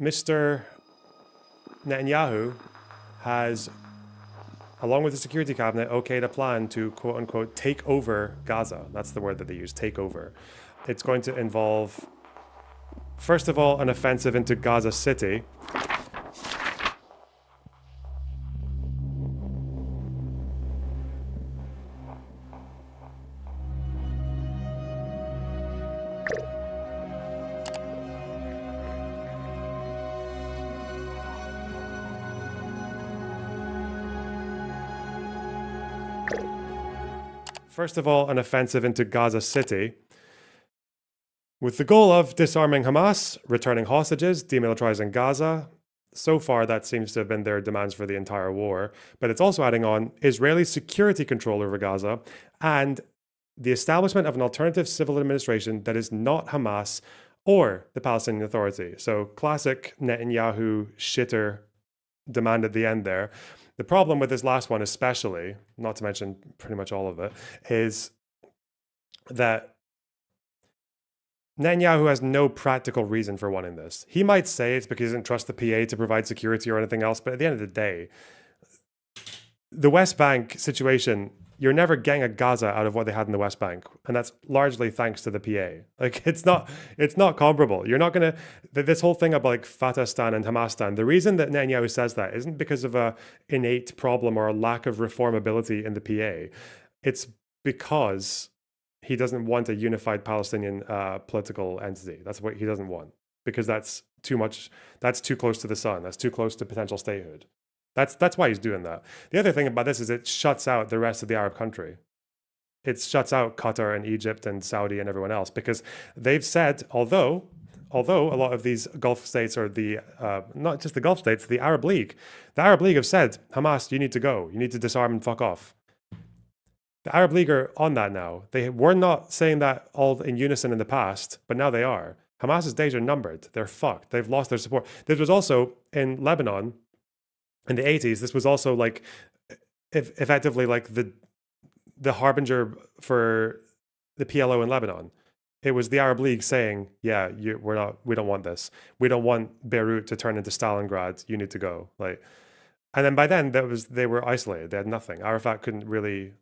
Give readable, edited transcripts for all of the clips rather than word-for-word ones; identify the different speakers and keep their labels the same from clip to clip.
Speaker 1: Mr. Netanyahu has, along with the security cabinet, okayed a plan to quote unquote take over Gaza. That's the word that they use, take over. It's going to involve, first of all, an offensive into Gaza City. First of all, an offensive into Gaza City, with the goal of disarming Hamas, returning hostages, demilitarizing Gaza. So far, that seems to have been their demands for the entire war. But it's also adding on Israeli security control over Gaza and the establishment of an alternative civil administration that is not Hamas or the Palestinian Authority. So classic Netanyahu shitter demand at the end there. The problem with this last one, especially, not to mention pretty much all of it, is that Netanyahu has no practical reason for wanting this. He might say it's because he doesn't trust the PA to provide security or anything else, but at the end of the day, the West Bank situation, you're never getting a Gaza out of what they had in the West Bank, and that's largely thanks to the PA. Like it's not comparable. You're not gonna this whole thing about like Fatahstan and Hamastan. The reason that Netanyahu says that isn't because of a innate problem or a lack of reformability in the PA. It's because he doesn't want a unified Palestinian political entity. That's what he doesn't want, because that's too much. That's too close to the sun. That's too close to potential statehood. That's why he's doing that. The other thing about this is it shuts out the rest of the Arab country. It shuts out Qatar and Egypt and Saudi and everyone else, because they've said, although a lot of these Gulf states, or the not just the Gulf states, the Arab League have said, Hamas, you need to go. You need to disarm and fuck off. The Arab League are on that now. They were not saying that all in unison in the past, but now they are. Hamas's days are numbered. They're fucked. They've lost their support. This was also in Lebanon. In the 80s, this was also like effectively like the harbinger for the PLO in Lebanon. It was the Arab League saying, "Yeah, we don't want this. We don't want Beirut to turn into Stalingrad. You need to go." Like, and then by then they were isolated. They had nothing. Arafat couldn't really.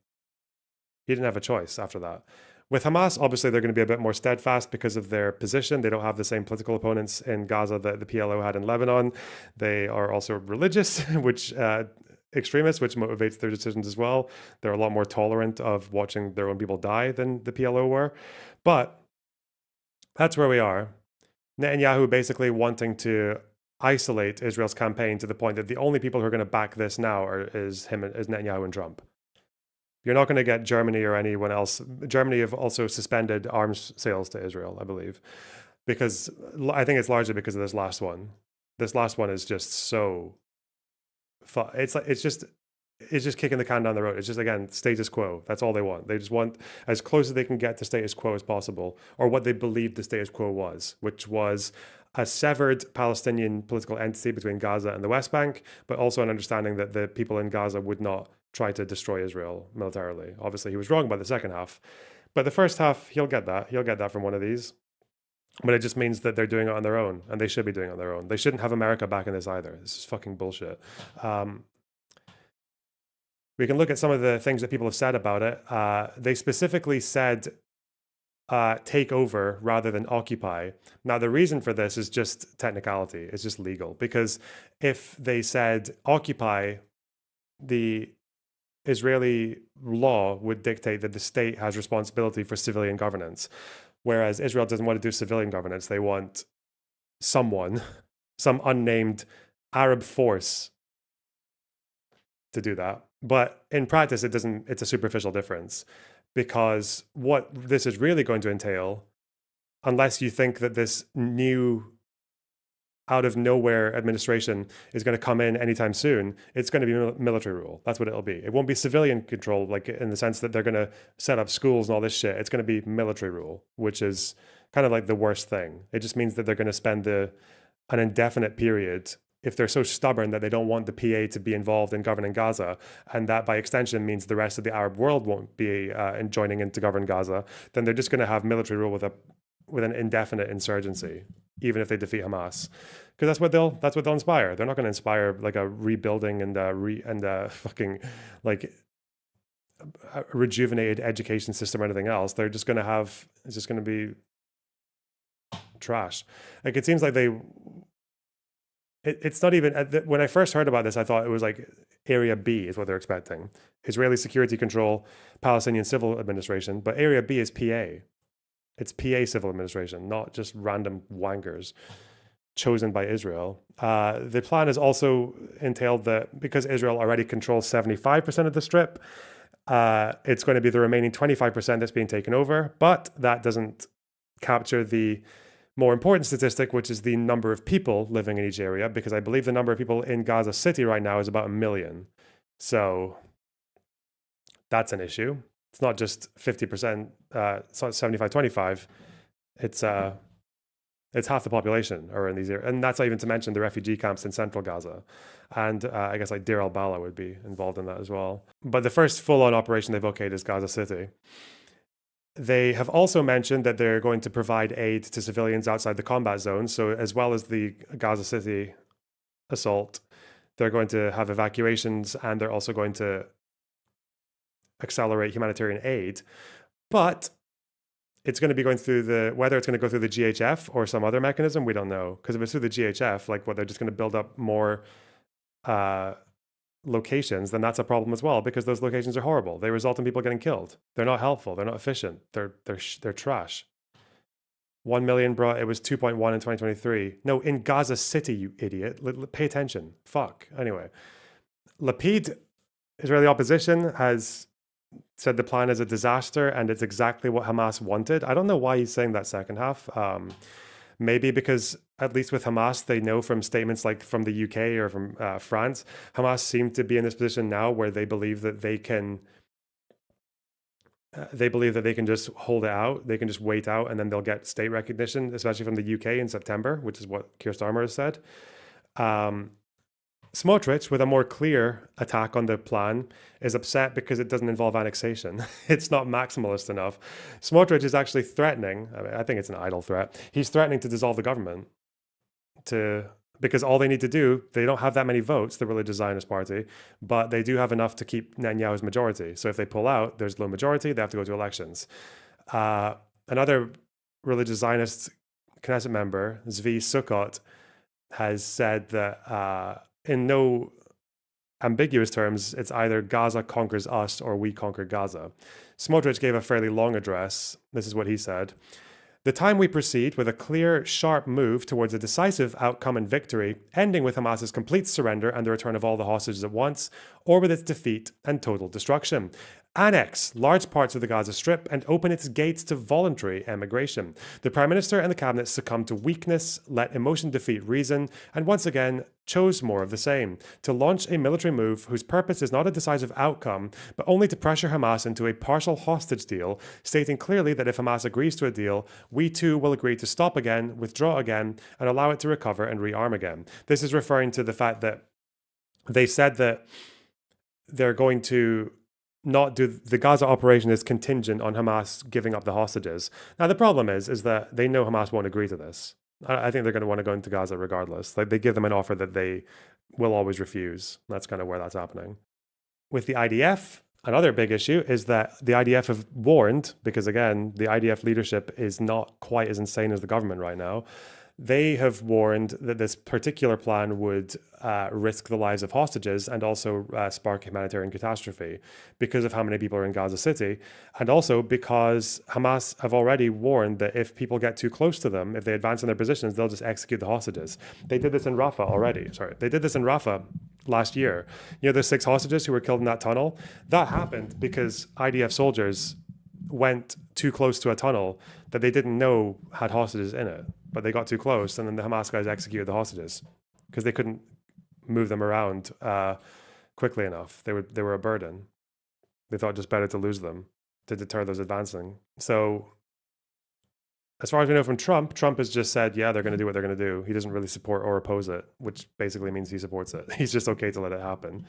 Speaker 1: He didn't have a choice after that. With Hamas, obviously, they're going to be a bit more steadfast because of their position. They don't have the same political opponents in Gaza that the PLO had in Lebanon. They are also religious, which extremists, which motivates their decisions as well. They're a lot more tolerant of watching their own people die than the PLO were. But that's where we are. Netanyahu basically wanting to isolate Israel's campaign to the point that the only people who are going to back this now is Netanyahu and Trump. You're not going to get Germany or anyone else. Germany have also suspended arms sales to Israel, I believe, because I think it's largely because of this last one. This last one is just so. It's just kicking the can down the road. It's just, again, status quo. That's all they want. They just want as close as they can get to status quo as possible, or what they believed the status quo was, which was a severed Palestinian political entity between Gaza and the West Bank, but also an understanding that the people in Gaza would not try to destroy Israel militarily. Obviously, he was wrong about the second half, but the first half, he'll get that. He'll get that from one of these. But it just means that they're doing it on their own, and they should be doing it on their own. They shouldn't have America back in this either. This is fucking bullshit. We can look at some of the things that people have said about it. They specifically said take over rather than occupy. Now, the reason for this is just technicality. It's just legal. Because if they said occupy, the Israeli law would dictate that the state has responsibility for civilian governance. Whereas Israel doesn't want to do civilian governance. They want someone, some unnamed Arab force to do that. But in practice, it's a superficial difference, because what this is really going to entail, unless you think that this new out of nowhere administration is going to come in anytime soon, it's going to be military rule. That's what it'll be. It won't be civilian control, like in the sense that they're going to set up schools and all this shit. It's going to be military rule, which is kind of like the worst thing. It just means that they're going to spend an indefinite period, if they're so stubborn that they don't want the PA to be involved in governing Gaza, and that by extension means the rest of the Arab world won't be joining in to govern Gaza, then they're just going to have military rule with a with an indefinite insurgency, even if they defeat Hamas, because that's what they'll inspire. They're not going to inspire like a rebuilding and fucking like a rejuvenated education system or anything else. They're just going to have it's just going to be trash. Like it seems like it's not even when I first heard about this, I thought it was like Area B is what they're expecting. Israeli security control, Palestinian civil administration, but Area B is PA. It's PA civil administration, not just random wankers chosen by Israel. The plan has also entailed that because Israel already controls 75% of the strip, it's going to be the remaining 25% that's being taken over, but that doesn't capture the more important statistic, which is the number of people living in each area, because I believe the number of people in Gaza City right now is about 1 million. So that's an issue. It's not just 50%, it's not 75-25. It's half the population are in these areas. And that's not even to mention the refugee camps in central Gaza. And I guess like Deir al-Balah would be involved in that as well. But the first full-on operation they've okayed is Gaza City. They have also mentioned that they're going to provide aid to civilians outside the combat zone. So as well as the Gaza City assault, they're going to have evacuations and they're also going to accelerate humanitarian aid. But it's going to be going through whether it's going to go through the GHF or some other mechanism, we don't know. Because if it's through the GHF, like what they're just going to build up more locations, then that's a problem as well, because those locations are horrible. They result in people getting killed. They're not helpful. They're not efficient. They're trash. 1 million, bro. It was 2.1 in 2023. No, in Gaza City, you idiot. Pay attention. Fuck. Anyway, Lapid, Israeli opposition, has said the plan is a disaster and it's exactly what Hamas wanted. I don't know why he's saying that second half. Maybe because at least with Hamas, they know from statements like from the UK or from France, Hamas seem to be in this position now where they believe that they can just hold it out. They can just wait out and then they'll get state recognition, especially from the UK in September, which is what Keir Starmer has said. Smotrich, with a more clear attack on the plan, is upset because it doesn't involve annexation. It's not maximalist enough. Smotrich is actually threatening, I think it's an idle threat, he's threatening to dissolve the government because all they need to do, they don't have that many votes, the Religious Zionist Party, but they do have enough to keep Netanyahu's majority. So if they pull out, there's low majority, they have to go to elections. Another Religious Zionist Knesset member, Zvi Sukkot, has said that in no ambiguous terms, it's either Gaza conquers us or we conquer Gaza. Smotrich gave a fairly long address. This is what he said. The time we proceed with a clear, sharp move towards a decisive outcome and victory, ending with Hamas's complete surrender and the return of all the hostages at once, or with its defeat and total destruction. Annex large parts of the Gaza Strip and open its gates to voluntary emigration. The Prime Minister and the Cabinet succumbed to weakness, let emotion defeat reason, and once again chose more of the same, to launch a military move whose purpose is not a decisive outcome, but only to pressure Hamas into a partial hostage deal, stating clearly that if Hamas agrees to a deal, we too will agree to stop again, withdraw again, and allow it to recover and rearm again. This is referring to the fact that they said that they're going to not do the Gaza operation is contingent on Hamas giving up the hostages. Now the problem is that they know Hamas won't agree to this. I think they're going to want to go into Gaza regardless. Like they give them an offer that they will always refuse. That's kind of where that's happening. With the IDF, another big issue is that the IDF have warned, because again, the IDF leadership is not quite as insane as the government right now. They have warned that this particular plan would risk the lives of hostages and also spark humanitarian catastrophe because of how many people are in Gaza City. And also because Hamas have already warned that if people get too close to them, if they advance in their positions, they'll just execute the hostages. They did this in Rafah already. They did this in Rafah last year. You know, the 6 hostages who were killed in that tunnel? That happened because IDF soldiers went too close to a tunnel that they didn't know had hostages in it, but they got too close, and then the Hamas guys executed the hostages because they couldn't move them around quickly enough. They were a burden. They thought just better to lose them to deter those advancing. So as far as we know from Trump, Trump has just said, yeah, they're going to do what they're going to do. He doesn't really support or oppose it, which basically means he supports it. He's just okay to let it happen.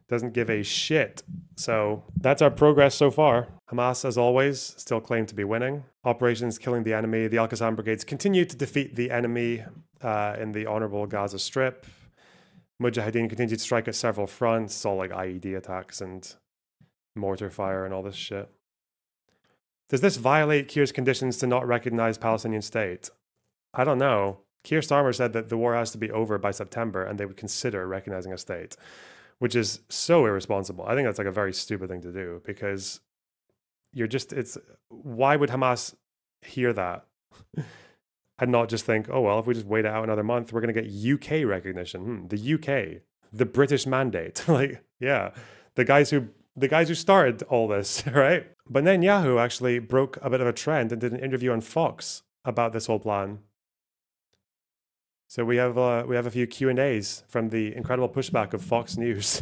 Speaker 1: Doesn't give a shit. So that's our progress so far. Hamas, as always, still claim to be winning. Operations killing the enemy. The Al-Qassam brigades continue to defeat the enemy in the honorable Gaza Strip. Mujahideen continue to strike at several fronts, all like IED attacks and mortar fire and all this shit. Does this violate Keir's conditions to not recognize Palestinian state? I don't know. Keir Starmer said that the war has to be over by September and they would consider recognizing a state, which is so irresponsible. I think that's like a very stupid thing to do because why would Hamas hear that and not just think, oh, well, if we just wait it out another month, we're going to get UK recognition. The UK, the British mandate. Like, yeah, the guys who started all this, right? But Netanyahu actually broke a bit of a trend and did an interview on Fox about this whole plan. So we have a few Q&As from the incredible pushback of Fox News.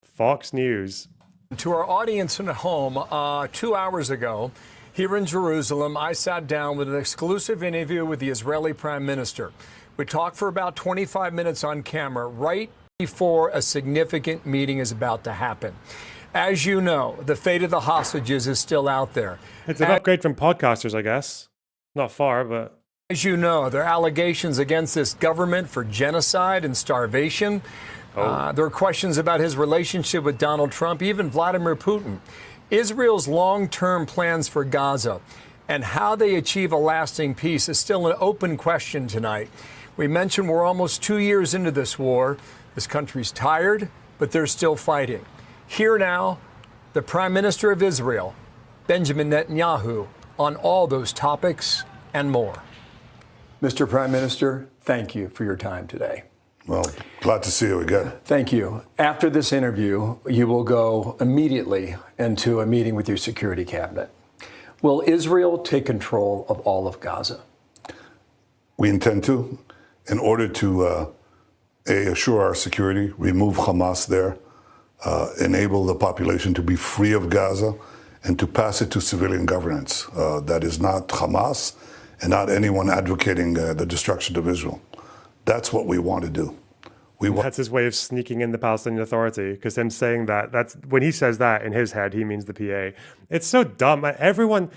Speaker 1: Fox News.
Speaker 2: To our audience at home, 2 hours ago, here in Jerusalem, I sat down with an exclusive interview with the Israeli Prime Minister. We talked for about 25 minutes on camera, right before a significant meeting is about to happen. As you know, the fate of the hostages is still out there.
Speaker 1: It's an upgrade from podcasters, I guess. Not far, but...
Speaker 2: As you know, there are allegations against this government for genocide and starvation. There are questions about his relationship with Donald Trump, even Vladimir Putin. Israel's long-term plans for Gaza and how they achieve a lasting peace is still an open question tonight. We mentioned we're almost 2 years into this war. This country's tired, but they're still fighting. Here now, the Prime Minister of Israel, Benjamin Netanyahu, on all those topics and more. Mr. Prime Minister, thank you for your time today.
Speaker 3: Well, glad to see you again.
Speaker 2: Thank you. After this interview, you will go immediately into a meeting with your security cabinet. Will Israel take control of all of Gaza?
Speaker 3: We intend to, in order to assure our security, remove Hamas there, enable the population to be free of Gaza, and to pass it to civilian governance. That is not Hamas and not anyone advocating the destruction of Israel. That's what we want to do.
Speaker 1: That's his way of sneaking in the Palestinian Authority, because him saying that's when he says that in his head, he means the PA. It's so dumb. The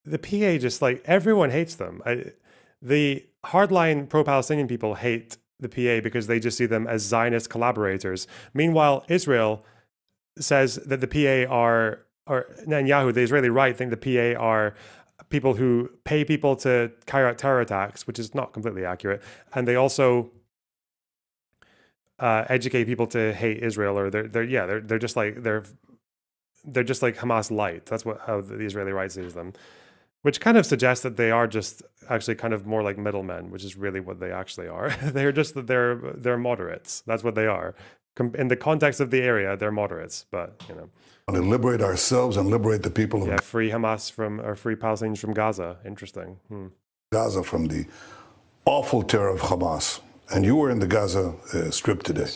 Speaker 1: PA just like, everyone hates them. The hardline pro-Palestinian people hate the PA because they just see them as Zionist collaborators. Meanwhile, Israel says that the PA or Netanyahu, the Israeli right, think the PA are people who pay people to carry out terror attacks, which is not completely accurate. And they also educate people to hate Israel, or they're just like Hamas light. That's how the Israeli right sees them, which kind of suggests that they are just actually kind of more like middlemen, which is really what they actually are. They're moderates. That's what they are. In the context of the area, they're moderates, but you know.
Speaker 3: To liberate ourselves and liberate the people of
Speaker 1: free Hamas or free Palestinians from Gaza. Interesting.
Speaker 3: Gaza from the awful terror of Hamas. And you were in the Gaza Strip today.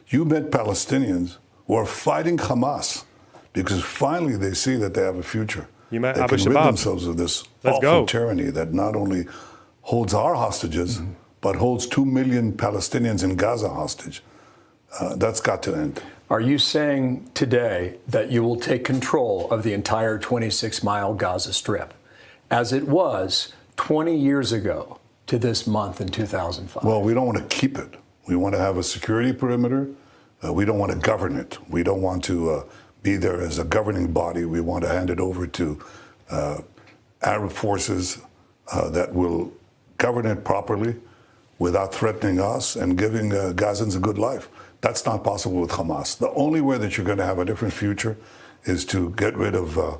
Speaker 3: You met Palestinians who are fighting Hamas because finally they see that they have a future.
Speaker 1: You met
Speaker 3: they
Speaker 1: Abu
Speaker 3: can rid
Speaker 1: Shabab.
Speaker 3: themselves of this awful tyranny that not only holds our hostages, but holds 2 million Palestinians in Gaza hostage. That's got to end.
Speaker 2: Are you saying today that you will take control of the entire 26-mile Gaza Strip, as it was 20 years ago to this month in 2005?
Speaker 3: Well, we don't want to keep it. We want to have a security perimeter. We don't want to govern it. We don't want to be there as a governing body. We want to hand it over to Arab forces that will govern it properly without threatening us and giving Gazans a good life. That's not possible with Hamas. The only way that you're going to have a different future is to get rid of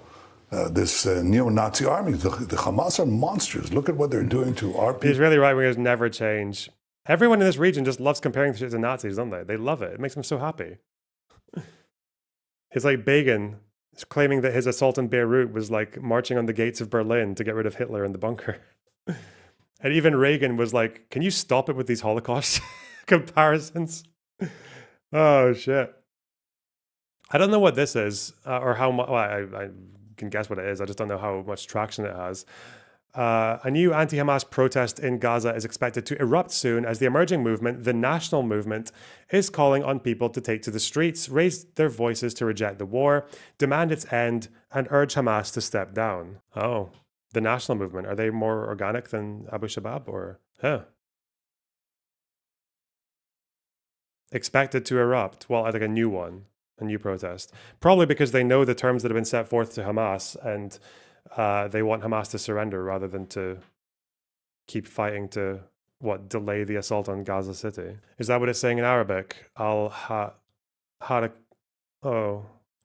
Speaker 3: this neo-Nazi army. The Hamas are monsters. Look at what they're doing to our people.
Speaker 1: The Israeli right-wingers never change. Everyone in this region just loves comparing the shit to Nazis, don't they? They love it. It makes them so happy. It's like Begin claiming that his assault in Beirut was like marching on the gates of Berlin to get rid of Hitler in the bunker. And even Reagan was like, can you stop it with these Holocaust comparisons? Oh, shit. I don't know what this is or how much. Well, I can guess what it is. I just don't know how much traction it has. A new anti-Hamas protest in Gaza is expected to erupt soon as the emerging movement, the National Movement, is calling on people to take to the streets, raise their voices to reject the war, demand its end, and urge Hamas to step down. Oh, the National Movement. Are they more organic than Abu Shabab or? Expected to erupt. Well, I think a new one, a new protest. Probably because they know the terms that have been set forth to Hamas and they want Hamas to surrender rather than to keep fighting to, delay the assault on Gaza City. Is that what it's saying in Arabic? Oh,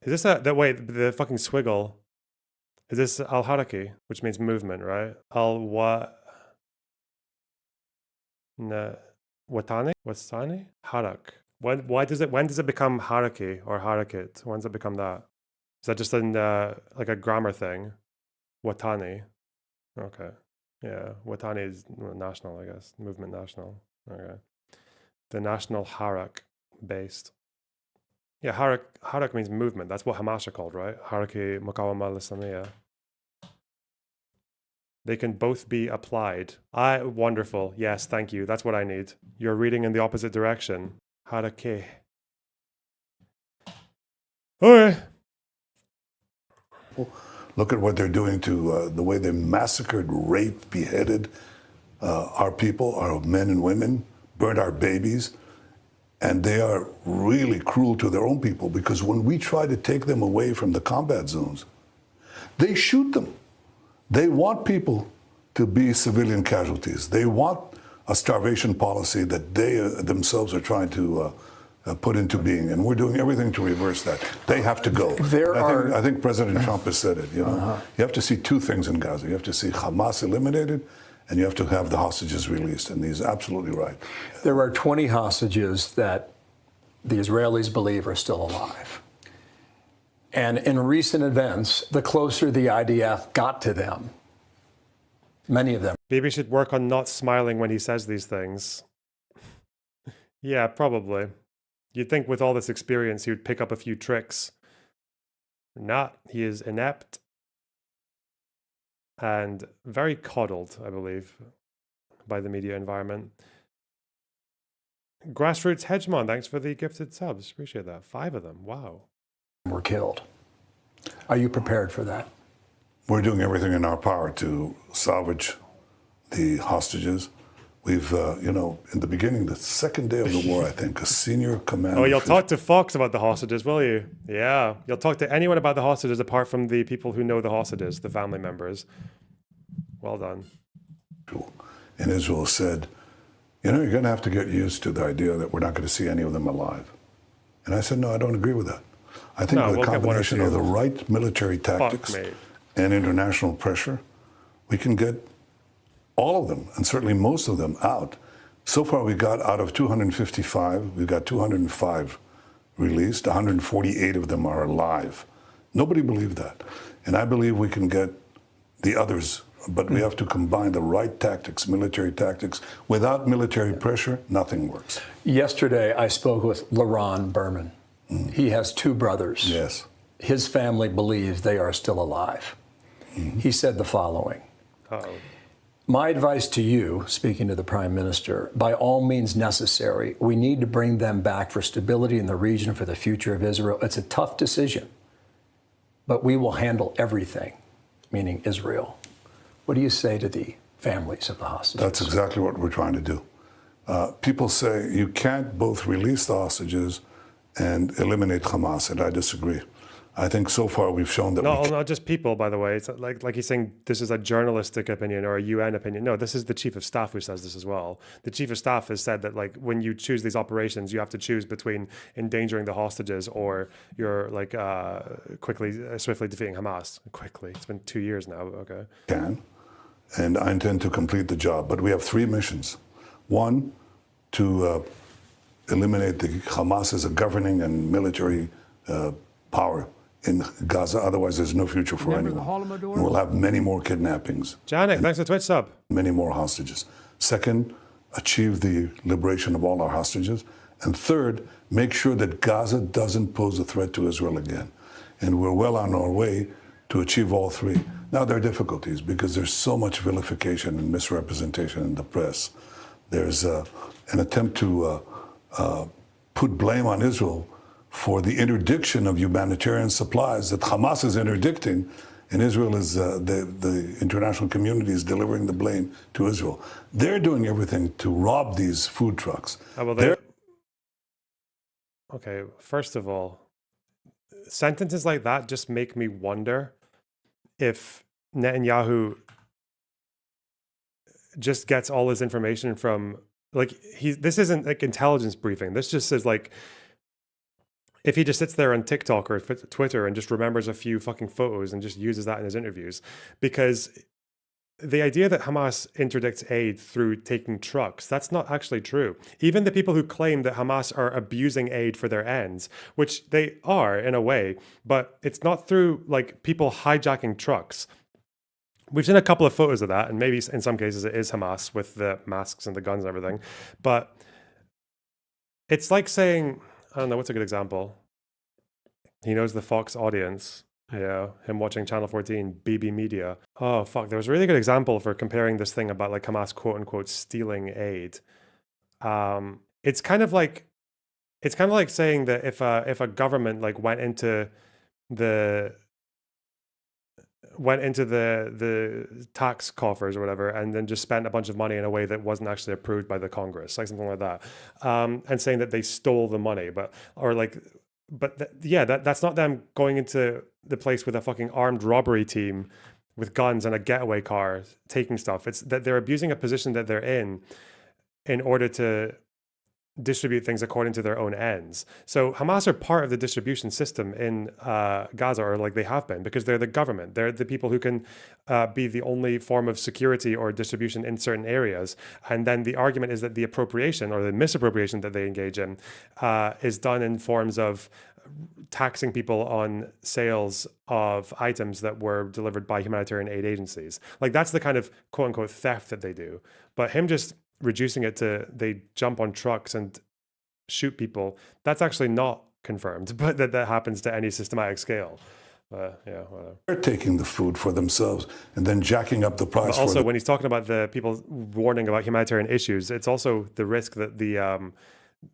Speaker 1: is this the fucking swiggle? Is this al-haraki, which means movement, right? Watani? Harak. When does it become haraki or harakit? When does it become that? Is that just like a grammar thing? Watani. Okay. Yeah. Watani is national, I guess. Movement national. Okay. The national harak based. Yeah, harak means movement. That's what Hamas are called, right? Haraki Muqawama al-Islamiyya. They can both be applied. Wonderful. Yes, thank you. That's what I need. You're reading in the opposite direction. Harake. Okay.
Speaker 3: Look at what they're doing to the way they massacred, raped, beheaded our people, our men and women, burned our babies. And they are really cruel to their own people because when we try to take them away from the combat zones, they shoot them. They want people to be civilian casualties. They want a starvation policy that they themselves are trying to put into being, and we're doing everything to reverse that. They have to go. I think President Trump has said it. You have to see two things in Gaza. You have to see Hamas eliminated, and you have to have the hostages released. And he's absolutely right.
Speaker 2: There are 20 hostages that the Israelis believe are still alive. And in recent events, the closer the IDF got to them, many of them.
Speaker 1: Maybe should work on not smiling when he says these things. Yeah, probably. You'd think with all this experience, he would pick up a few tricks. Not. He is inept and very coddled, I believe, by the media environment. Grassroots Hegemon, thanks for the gifted subs. Appreciate that. 5 of them. Wow.
Speaker 2: Were killed. Are you prepared for that?
Speaker 3: We're doing everything in our power to salvage the hostages. We've, in the beginning, the second day of the war, I think, a senior commander...
Speaker 1: Oh, you'll talk to Fox about the hostages, will you? Yeah. You'll talk to anyone about the hostages apart from the people who know the hostages, the family members. Well done.
Speaker 3: And Israel said, you're going to have to get used to the idea that we're not going to see any of them alive. And I said, no, I don't agree with that. I think with a combination of the right military tactics and international pressure, we can get all of them, and certainly most of them, out. So far, we got out of 255, we've got 205 released. 148 of them are alive. Nobody believed that. And I believe we can get the others, but we have to combine the right tactics, military tactics. Without military pressure, nothing works.
Speaker 2: Yesterday, I spoke with Laron Berman. He has 2 brothers.
Speaker 3: Yes.
Speaker 2: His family believes they are still alive. He said the following. My advice to you, speaking to the Prime Minister, by all means necessary, we need to bring them back for stability in the region, for the future of Israel. It's a tough decision, but we will handle everything, meaning Israel. What do you say to the families of the hostages?
Speaker 3: That's exactly what we're trying to do. People say you can't both release the hostages and eliminate Hamas, and I disagree. I think so far we've shown that
Speaker 1: not just people, by the way. It's like he's saying this is a journalistic opinion or a UN opinion. No, this is the chief of staff who says this as well. The chief of staff has said that when you choose these operations, you have to choose between endangering the hostages or you're swiftly defeating Hamas. Quickly. It's been 2 years now. Okay.
Speaker 3: And I intend to complete the job. But we have 3 missions. One, to eliminate the Hamas as a governing and military power in Gaza. Otherwise, there's no future for anyone. And we'll have many more kidnappings.
Speaker 1: Janik, thanks for the Twitch sub.
Speaker 3: Many more hostages. Second, achieve the liberation of all our hostages. And third, make sure that Gaza doesn't pose a threat to Israel again. And we're well on our way to achieve all three. Now, there are difficulties because there's so much vilification and misrepresentation in the press. There's an attempt to put blame on Israel for the interdiction of humanitarian supplies that Hamas is interdicting, and Israel is, the international community is delivering the blame to Israel. They're doing everything to rob these food trucks.
Speaker 1: Okay, first of all, sentences like that just make me wonder if Netanyahu just gets all his information from, like, this isn't like intelligence briefing. This just is like, if he just sits there on TikTok or Twitter and just remembers a few fucking photos and just uses that in his interviews. Because the idea that Hamas interdicts aid through taking trucks, that's not actually true. Even the people who claim that Hamas are abusing aid for their ends, which they are in a way, but it's not through like people hijacking trucks. We've seen a couple of photos of that, and maybe in some cases it is Hamas with the masks and the guns and everything. But it's like saying, I don't know, what's a good example? He knows the Fox audience. Yeah, him watching Channel 14, BB Media. Oh, fuck. There was a really good example for comparing this thing about like Hamas, quote unquote, stealing aid. It's kind of like saying that if a government like went into the tax coffers or whatever, and then just spent a bunch of money in a way that wasn't actually approved by the Congress, like something like that, and saying that they stole the money, that's not them going into the place with a fucking armed robbery team with guns and a getaway car taking stuff. It's that they're abusing a position that they're in order to distribute things according to their own ends. So Hamas are part of the distribution system in Gaza, or like they have been, because they're the government. They're the people who can be the only form of security or distribution in certain areas. And then the argument is that the appropriation or the misappropriation that they engage in is done in forms of taxing people on sales of items that were delivered by humanitarian aid agencies. Like that's the kind of quote unquote theft that they do. But him just reducing it to they jump on trucks and shoot people, that's actually not confirmed, but that happens to any systematic scale. Yeah, whatever.
Speaker 3: They're taking the food for themselves and then jacking up the price.
Speaker 1: But also, when he's talking about the people warning about humanitarian issues, it's also the risk that the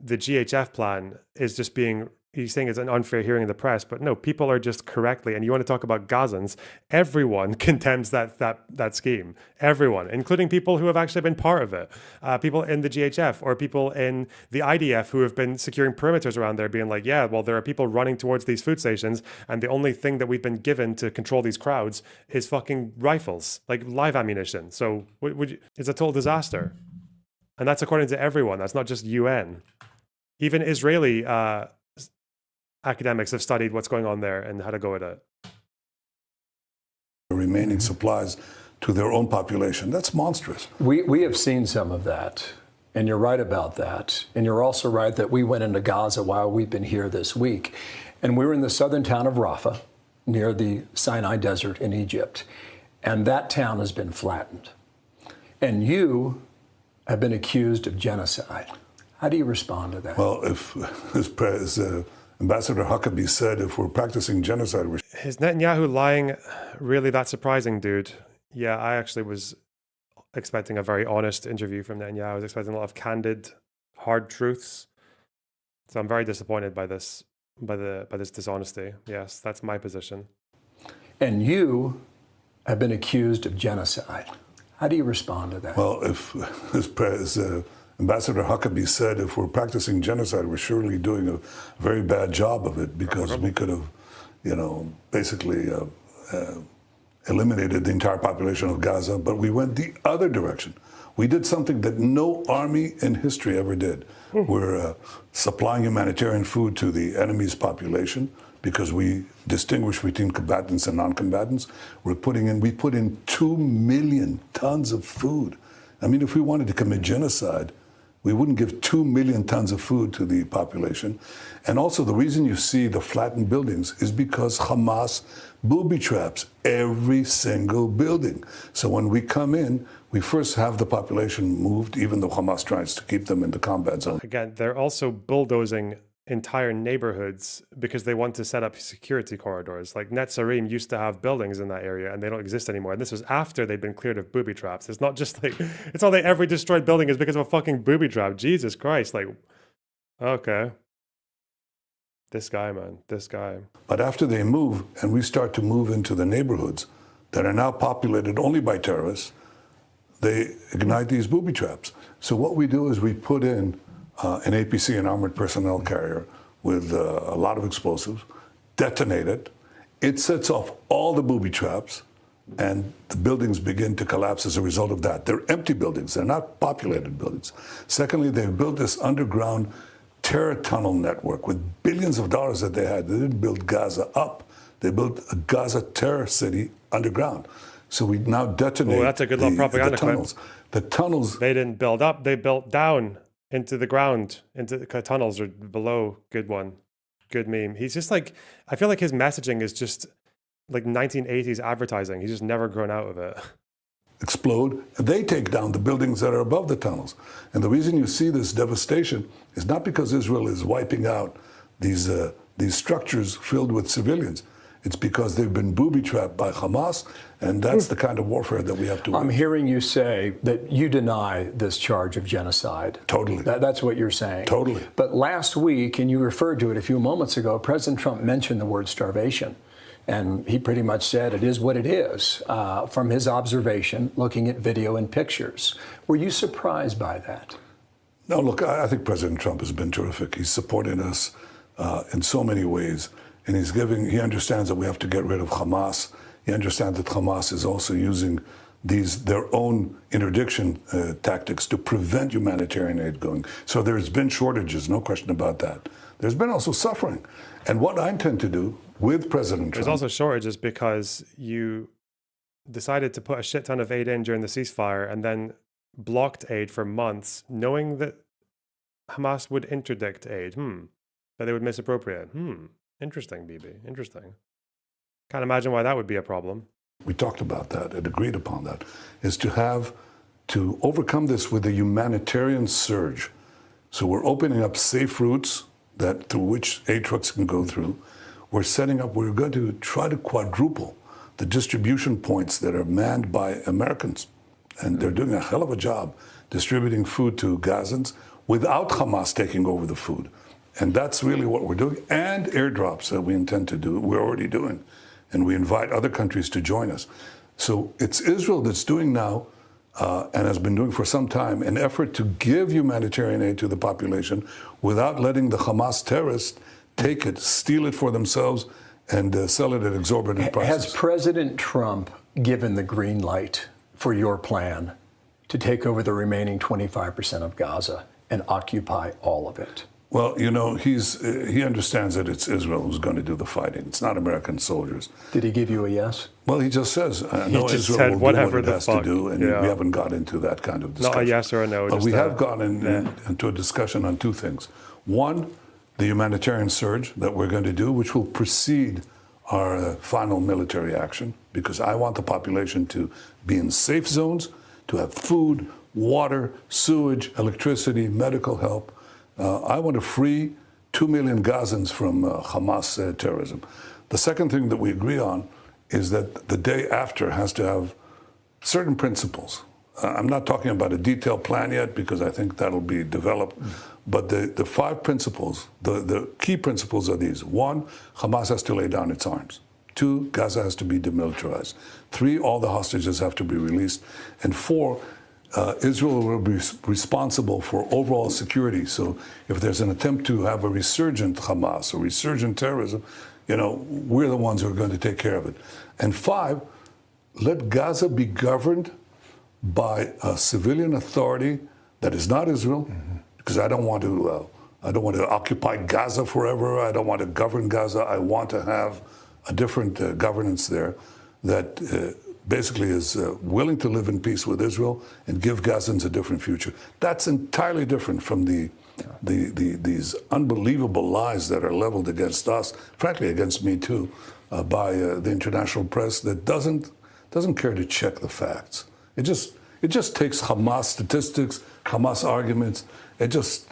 Speaker 1: GHF plan is just being, he's saying it's an unfair hearing in the press, but no, people are just correctly, and you want to talk about Gazans, everyone condemns that scheme. Everyone, including people who have actually been part of it. People in the GHF or people in the IDF who have been securing perimeters around there being like, yeah, well, there are people running towards these food stations, and the only thing that we've been given to control these crowds is fucking rifles, like live ammunition. So it's a total disaster. And that's according to everyone. That's not just UN. Even Israeli academics have studied what's going on there and how to go at it.
Speaker 3: The remaining supplies to their own population. That's monstrous.
Speaker 2: We have seen some of that, and you're right about that. And you're also right that we went into Gaza while we've been here this week. And we were in the southern town of Rafah, near the Sinai Desert in Egypt. And that town has been flattened. And you have been accused of genocide. How do you respond to that?
Speaker 3: Well, if Ambassador Huckabee said, if we're practicing genocide, we're...
Speaker 1: Is Netanyahu lying really that surprising, dude? Yeah, I actually was expecting a very honest interview from Netanyahu. I was expecting a lot of candid, hard truths. So I'm very disappointed by this dishonesty. Yes, that's my position.
Speaker 2: And you have been accused of genocide. How do you respond to that?
Speaker 3: Well, if Ambassador Huckabee said, if we're practicing genocide, we're surely doing a very bad job of it, because we could have, basically eliminated the entire population of Gaza, but we went the other direction. We did something that no army in history ever did. We're supplying humanitarian food to the enemy's population because we distinguish between combatants and non-combatants. We put in 2 million tons of food. I mean, if we wanted to commit genocide, we wouldn't give 2 million tons of food to the population. And also, the reason you see the flattened buildings is because Hamas booby traps every single building. So when we come in, we first have the population moved, even though Hamas tries to keep them in the combat zone.
Speaker 1: Again, they're also bulldozing entire neighborhoods because they want to set up security corridors. Like Netzarim used to have buildings in that area and they don't exist anymore. And this was after they'd been cleared of booby traps. It's not just like, it's not like every destroyed building is because of a fucking booby trap. Jesus Christ. Like, okay. This guy, man, this guy.
Speaker 3: But after they move and we start to move into the neighborhoods that are now populated only by terrorists, they ignite these booby traps. So what we do is we put in an APC, an armored personnel carrier, with a lot of explosives, detonate it. It sets off all the booby traps, and the buildings begin to collapse as a result of that. They're empty buildings. They're not populated buildings. Secondly, they've built this underground terror tunnel network with billions of dollars that they had. They didn't build Gaza up. They built a Gaza terror city underground. So we now detonate
Speaker 1: that's a good little propaganda
Speaker 3: the tunnels.
Speaker 1: clip.
Speaker 3: The tunnels.
Speaker 1: They didn't build up. They built down into the ground, into the tunnels or below. Good one. Good meme. He's just like, I feel like his messaging is just like 1980s advertising. He's just never grown out of it.
Speaker 3: Explode, and they take down the buildings that are above the tunnels. And the reason you see this devastation is not because Israel is wiping out these structures filled with civilians. It's because they've been booby-trapped by Hamas, and that's the kind of warfare that we have to win.
Speaker 2: I'm hearing you say that you deny this charge of genocide.
Speaker 3: Totally.
Speaker 2: That's what you're saying.
Speaker 3: Totally.
Speaker 2: But last week, and you referred to it a few moments ago, President Trump mentioned the word starvation. And he pretty much said it is what it is from his observation, looking at video and pictures. Were you surprised by that?
Speaker 3: No, look, I think President Trump has been terrific. He's supporting us in so many ways. And he understands that we have to get rid of Hamas. He understands that Hamas is also using their own interdiction tactics to prevent humanitarian aid going. So there's been shortages, no question about that. There's been also suffering. And what I intend to do with President Trump...
Speaker 1: There's also shortages because you decided to put a shit ton of aid in during the ceasefire and then blocked aid for months, knowing that Hamas would interdict aid. That they would misappropriate. Interesting, Bibi. Interesting. Can't imagine why that would be a problem.
Speaker 3: We talked about that and agreed upon that, is to overcome this with a humanitarian surge. So we're opening up safe routes through which aid trucks can go through. We're going to try to quadruple the distribution points that are manned by Americans. And they're doing a hell of a job distributing food to Gazans without Hamas taking over the food. And that's really what we're doing. And airdrops that we intend to do, we're already doing. And we invite other countries to join us. So it's Israel that's doing now, and has been doing for some time, an effort to give humanitarian aid to the population without letting the Hamas terrorists take it, steal it for themselves, and sell it at exorbitant prices.
Speaker 2: Has President Trump given the green light for your plan to take over the remaining 25% of Gaza and occupy all of it?
Speaker 3: Well, you know, he understands that it's Israel who's going to do the fighting. It's not American soldiers.
Speaker 2: Did he give you a yes?
Speaker 3: Well, he just says, I know
Speaker 1: just
Speaker 3: Israel
Speaker 1: said
Speaker 3: will
Speaker 1: whatever
Speaker 3: do what it has
Speaker 1: the fuck.
Speaker 3: to do, and we haven't got into that kind of discussion.
Speaker 1: Not a yes or a no.
Speaker 3: But we have gone into a discussion on two things. One, the humanitarian surge that we're going to do, which will precede our final military action, because I want the population to be in safe zones, to have food, water, sewage, electricity, medical help. I want to free 2 million Gazans from Hamas terrorism. The second thing that we agree on is that the day after has to have certain principles. I'm not talking about a detailed plan yet because I think that'll be developed. But the 5 principles, the key principles are these. 1, Hamas has to lay down its arms. 2, Gaza has to be demilitarized. 3, all the hostages have to be released. And 4, Israel will be responsible for overall security. So if there's an attempt to have a resurgent Hamas or resurgent terrorism, you know, we're the ones who are going to take care of it. And 5, let Gaza be governed by a civilian authority that is not Israel, because I don't want to occupy Gaza forever. I don't want to govern Gaza. I want to have a different governance there that basically is willing to live in peace with Israel and give Gazans a different future. That's entirely different from these unbelievable lies that are leveled against us, frankly against me too, by the international press that doesn't care to check the facts. It just takes Hamas statistics, Hamas arguments, it just,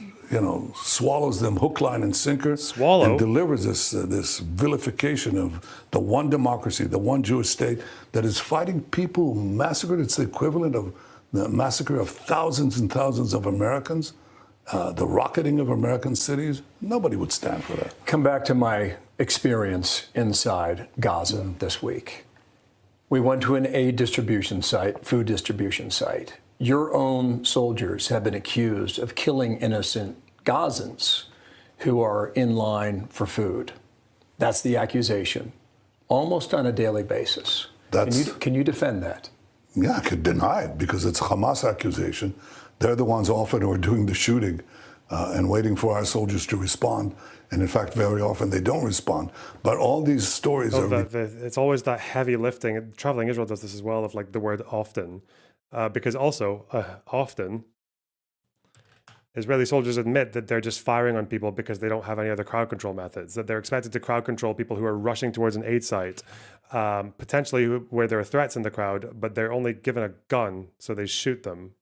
Speaker 3: swallows them hook, line, and sinker.
Speaker 1: Swallow?
Speaker 3: And delivers this vilification of the one democracy, the one Jewish state that is fighting people massacred. It's the equivalent of the massacre of thousands and thousands of Americans, the rocketing of American cities. Nobody would stand for that.
Speaker 2: Come back to my experience inside Gaza this week. We went to an aid distribution site, food distribution site. Your own soldiers have been accused of killing innocent Gazans who are in line for food. That's the accusation, almost on a daily basis. Can you defend that?
Speaker 3: Yeah, I could deny it because it's a Hamas accusation. They're the ones often who are doing the shooting and waiting for our soldiers to respond. And in fact, very often they don't respond. But all these stories
Speaker 1: it's always that heavy lifting. Traveling Israel does this as well, of like the word often. Because also, often, Israeli soldiers admit that they're just firing on people because they don't have any other crowd control methods, that they're expected to crowd control people who are rushing towards an aid site, potentially where there are threats in the crowd, but they're only given a gun, so they shoot them.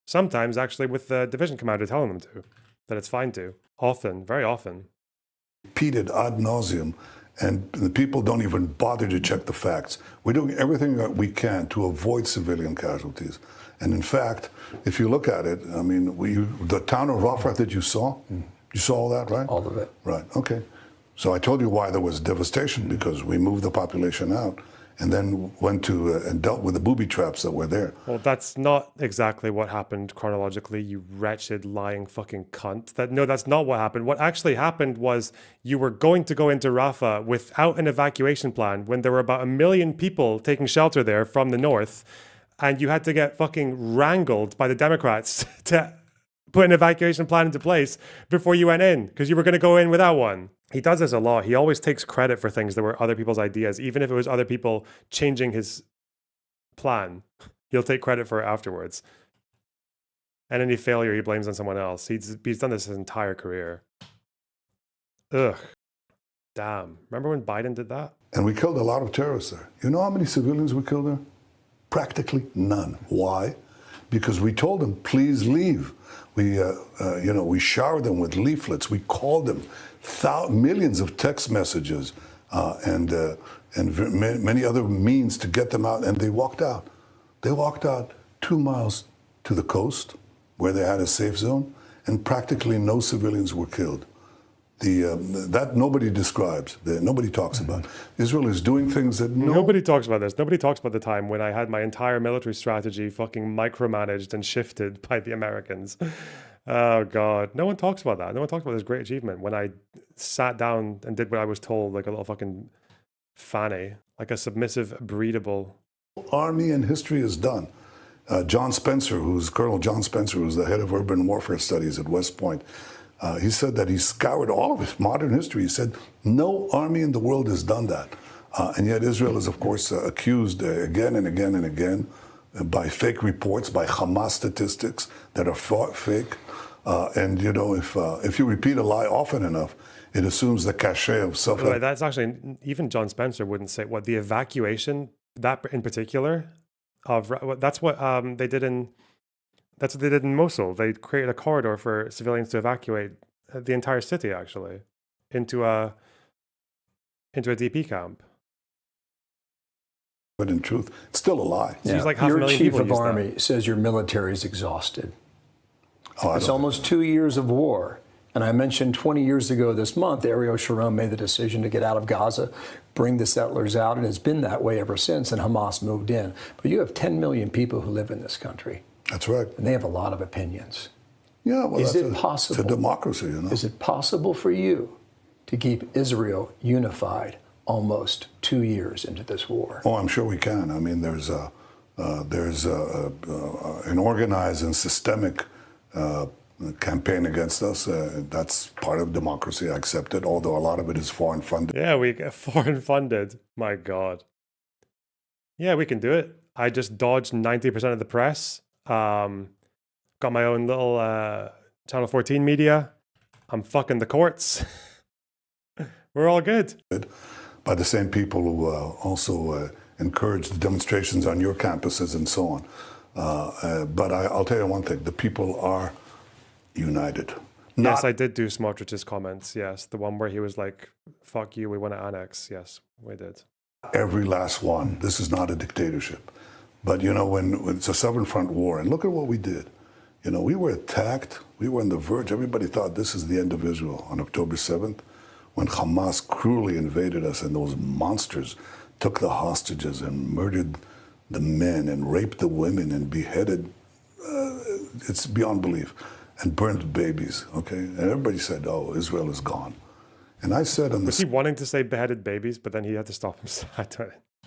Speaker 1: Sometimes, actually, with the division commander telling them to, that it's fine to. Often, very often.
Speaker 3: Repeated ad nauseum. And the people don't even bother to check the facts. We're doing everything that we can to avoid civilian casualties. And in fact, if you look at it, I mean, the town of Rafah that you saw all that, right?
Speaker 2: All of it.
Speaker 3: Right, okay. So I told you why there was devastation, because we moved the population out and then went to and dealt with the booby traps that were there.
Speaker 1: Well, that's not exactly what happened chronologically, you wretched, lying fucking cunt. That's not what happened. What actually happened was you were going to go into Rafah without an evacuation plan when there were about 1 million people taking shelter there from the north, and you had to get fucking wrangled by the Democrats to put an evacuation plan into place before you went in, because you were going to go in without one. He does this a lot. He always takes credit for things that were other people's ideas, even if it was other people changing his plan. He'll take credit for it afterwards. And any failure he blames on someone else. He's done this his entire career. Ugh. Damn. Remember when Biden did that?
Speaker 3: And we killed a lot of terrorists there. You know how many civilians we killed there? Practically none. Why? Because we told them, please leave. We showered them with leaflets. We called them millions of text messages and many other means to get them out, and they walked out. They walked out 2 miles to the coast where they had a safe zone, and practically no civilians were killed. That nobody describes, nobody talks about. Israel is doing things that
Speaker 1: nobody talks about this. Nobody talks about the time when I had my entire military strategy fucking micromanaged and shifted by the Americans. Oh God, no one talks about that. No one talks about this great achievement when I sat down and did what I was told, like a little fucking fanny, like a submissive, breedable.
Speaker 3: Army in history is done. Colonel John Spencer, who's the head of urban warfare studies at West Point, he said that he scoured all of his modern history. He said no army in the world has done that. And yet Israel is, of course, accused again and again and again by fake reports, by Hamas statistics that are fake. And, if you repeat a lie often enough, it assumes the cachet of self.
Speaker 1: By the way, that's actually, even John Spencer wouldn't say what the evacuation, that in particular, that's what they did in Mosul. They created a corridor for civilians to evacuate the entire city, actually, into a DP camp.
Speaker 3: But in truth, it's still a lie.
Speaker 1: Yeah. Like
Speaker 2: your chief of army says your military is exhausted. It's almost 2 years of war. And I mentioned 20 years ago this month, Ariel Sharon made the decision to get out of Gaza, bring the settlers out, and it's been that way ever since, and Hamas moved in. But you have 10 million people who live in this country.
Speaker 3: That's right.
Speaker 2: And they have a lot of opinions.
Speaker 3: Yeah, well,
Speaker 2: is it possible?
Speaker 3: It's a democracy,
Speaker 2: Is it possible for you to keep Israel unified almost 2 years into this war?
Speaker 3: Oh, I'm sure we can. I mean, there's an organized and systemic campaign against us. That's part of democracy. I accept it, although a lot of it is foreign funded.
Speaker 1: Yeah, we get foreign funded. My God. Yeah, we can do it. I just dodged 90% of the press. Got my own little Channel 14 media. I'm fucking the courts. We're all good.
Speaker 3: By the same people who also encourage the demonstrations on your campuses and so on. But I'll tell you one thing, the people are united.
Speaker 1: Yes, I did do Smotrich's comments. Yes, the one where he was like, "Fuck you, we want to annex." Yes, we did.
Speaker 3: Every last one. This is not a dictatorship. But, you know, when it's a seven front war, and look at what we did. You know, we were attacked. We were on the verge. Everybody thought this is the end of Israel on October 7th, when Hamas cruelly invaded us and those monsters took the hostages and murdered the men and raped the women and beheaded, it's beyond belief, and burned babies, okay? And everybody said, oh, Israel is gone. And I said on the...
Speaker 1: Was he wanting to say beheaded babies, but then he had to stop himself?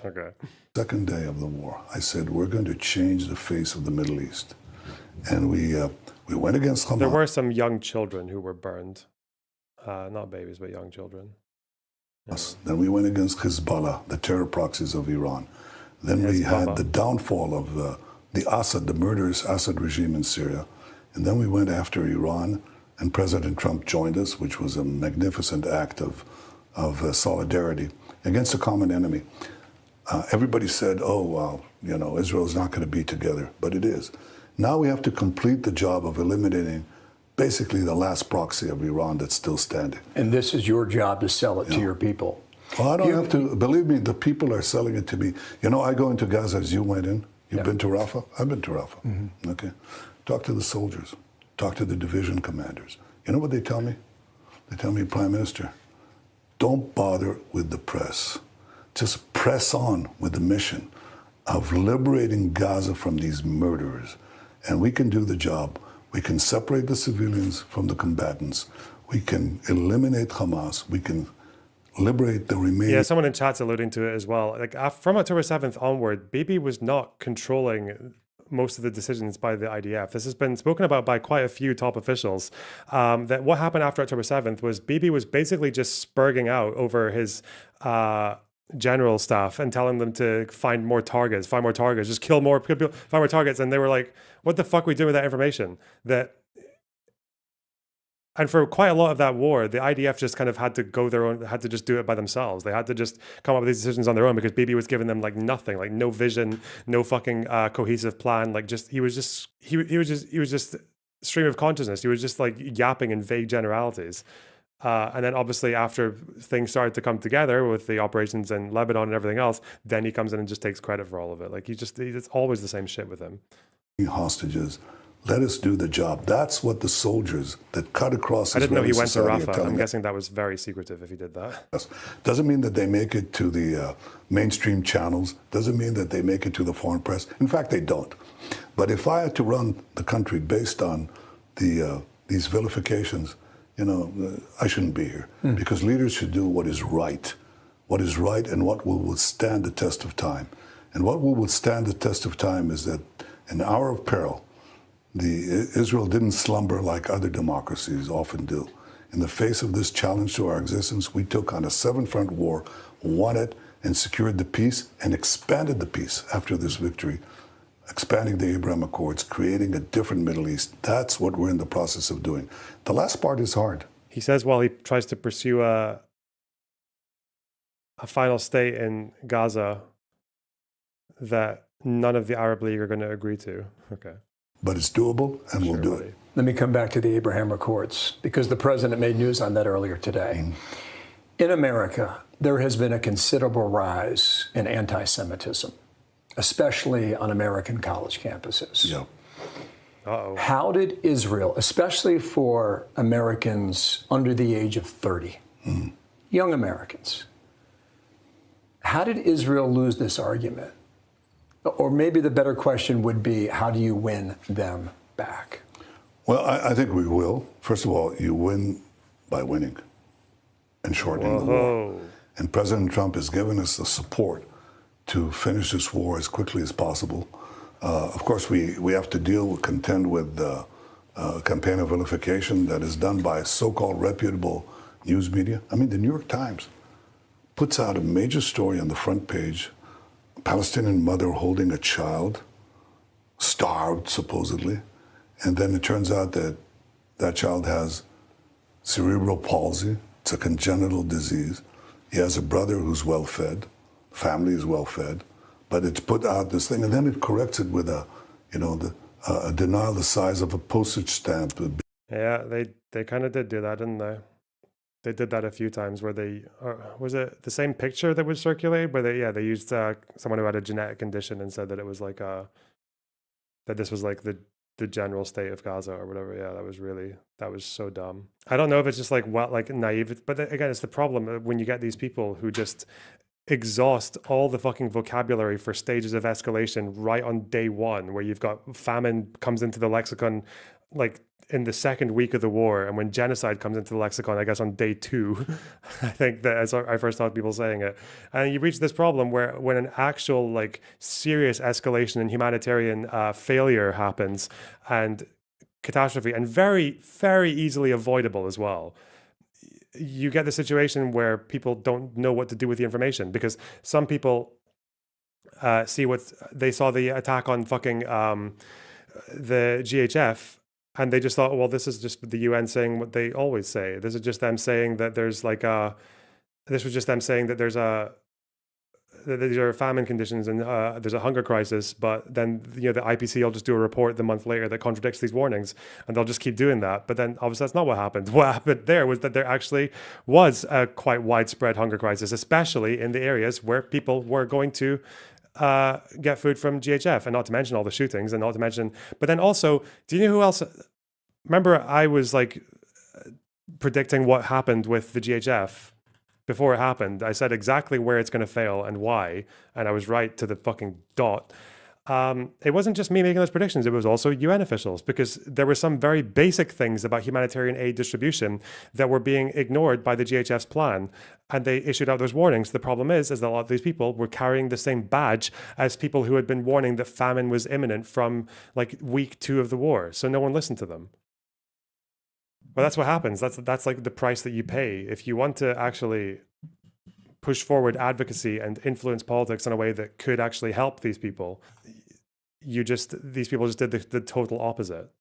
Speaker 1: Okay.
Speaker 3: Second day of the war, I said, we're going to change the face of the Middle East. And we went against Hamas.
Speaker 1: There were some young children who were burned. Not babies, but young children. Yeah.
Speaker 3: Then we went against Hezbollah, the terror proxies of Iran. Then we had the downfall of the murderous Assad regime in Syria. And then we went after Iran, and President Trump joined us, which was a magnificent act of solidarity against a common enemy. Everybody said, oh, well, you know, Israel's not going to be together, but it is. Now we have to complete the job of eliminating basically the last proxy of Iran that's still standing.
Speaker 4: And this is your job to sell it to your people.
Speaker 3: Well, I don't have to. Believe me, the people are selling it to me. You know, I go into Gaza as you went in. You've been to Rafah? I've been to Rafah. Mm-hmm. Okay. Talk to the soldiers. Talk to the division commanders. You know what they tell me? They tell me, Prime Minister, don't bother with the press. Just press on with the mission of liberating Gaza from these murderers. And we can do the job. We can separate the civilians from the combatants. We can eliminate Hamas. We can liberate the remaining...
Speaker 1: Yeah, someone in chat's alluding to it as well. Like from October 7th onward, Bibi was not controlling most of the decisions by the IDF. This has been spoken about by quite a few top officials, that what happened after October 7th was Bibi was basically just spurging out over his general staff and telling them to find more targets, just kill more people, find more targets. And they were like, what the fuck are we doing with that information? And for quite a lot of that war, the IDF just kind of had to go their own, had to just do it by themselves. They had to just come up with these decisions on their own because Bibi was giving them like nothing, like no vision, no fucking cohesive plan. Like he was just stream of consciousness. He was just like yapping in vague generalities. And then obviously after things started to come together with the operations in Lebanon and everything else, then he comes in and just takes credit for all of it. Like it's always the same shit with him.
Speaker 3: Hostages. Let us do the job. That's what the soldiers that cut across.
Speaker 1: I didn't know he went to Rafah. I'm guessing that was very secretive if he did that.
Speaker 3: Yes. Doesn't mean that they make it to the mainstream channels. Doesn't mean that they make it to the foreign press. In fact, they don't. But if I had to run the country based on these vilifications, you know, I shouldn't be here. Because leaders should do what is right and what will withstand the test of time. And what will withstand the test of time is that in the hour of peril, Israel didn't slumber like other democracies often do. In the face of this challenge to our existence, we took on a seven-front war, won it, and secured the peace, and expanded the peace after this victory, expanding the Abraham Accords, creating a different Middle East. That's what we're in the process of doing. The last part is hard.
Speaker 1: He says while he tries to pursue a final state in Gaza that none of the Arab League are going to agree to. Okay.
Speaker 3: But it's doable, and we'll do it.
Speaker 4: Let me come back to the Abraham Accords, because the president made news on that earlier today. In America, there has been a considerable rise in anti-Semitism, especially on American college campuses.
Speaker 3: Yeah.
Speaker 1: Uh-oh.
Speaker 4: How did Israel, especially for Americans under the age of 30, young Americans, how did Israel lose this argument? Or maybe the better question would be, how do you win them back?
Speaker 3: Well, I think we will. First of all, you win by winning and shortening the war. And President Trump has given us the support to finish this war as quickly as possible. Of course, we have to contend with the campaign of vilification that is done by so-called reputable news media. I mean, the New York Times puts out a major story on the front page, a Palestinian mother holding a child, starved supposedly, and then it turns out that that child has cerebral palsy. It's a congenital disease. He has a brother who's well-fed, family is well-fed, but it's put out this thing, and then it corrects it with a denial the size of a postage stamp.
Speaker 1: Yeah, they kind of did do that, didn't they? They did that a few times where was it the same picture that was circulated where they used someone who had a genetic condition and said that it was like that this was like the general state of Gaza or whatever. Yeah, that was so dumb. I don't know if it's just like like naive, but again, it's the problem when you get these people who just exhaust all the fucking vocabulary for stages of escalation right on day one, where you've got famine comes into the lexicon like in the second week of the war, and when genocide comes into the lexicon, I guess on day two. I think that as I first heard people saying it, and you reach this problem where when an actual like serious escalation in humanitarian failure happens and catastrophe, and very very easily avoidable as well, you get the situation where people don't know what to do with the information because some people they saw the attack on fucking the GHF, and they just thought, well, this is just the UN saying what they always say. This is just them saying that there's like this was just them saying that there's that these are famine conditions and there's a hunger crisis, but then the IPC will just do a report the month later that contradicts these warnings, and they'll just keep doing that. But then obviously that's not what happened. What happened there was that there actually was a quite widespread hunger crisis, especially in the areas where people were going to get food from GHF, and not to mention all the shootings, and not to mention, but then also, do you know who else? Remember, I was like predicting what happened with the GHF before it happened. I said exactly where it's going to fail and why, and I was right to the fucking dot. It wasn't just me making those predictions, it was also UN officials, because there were some very basic things about humanitarian aid distribution that were being ignored by the GHF's plan, and they issued out those warnings. The problem is that a lot of these people were carrying the same badge as people who had been warning that famine was imminent from like week 2 of the war, so no one listened to them. Well, that's what happens. That's like the price that you pay if you want to actually push forward advocacy and influence politics in a way that could actually help these people. These people just did the total opposite.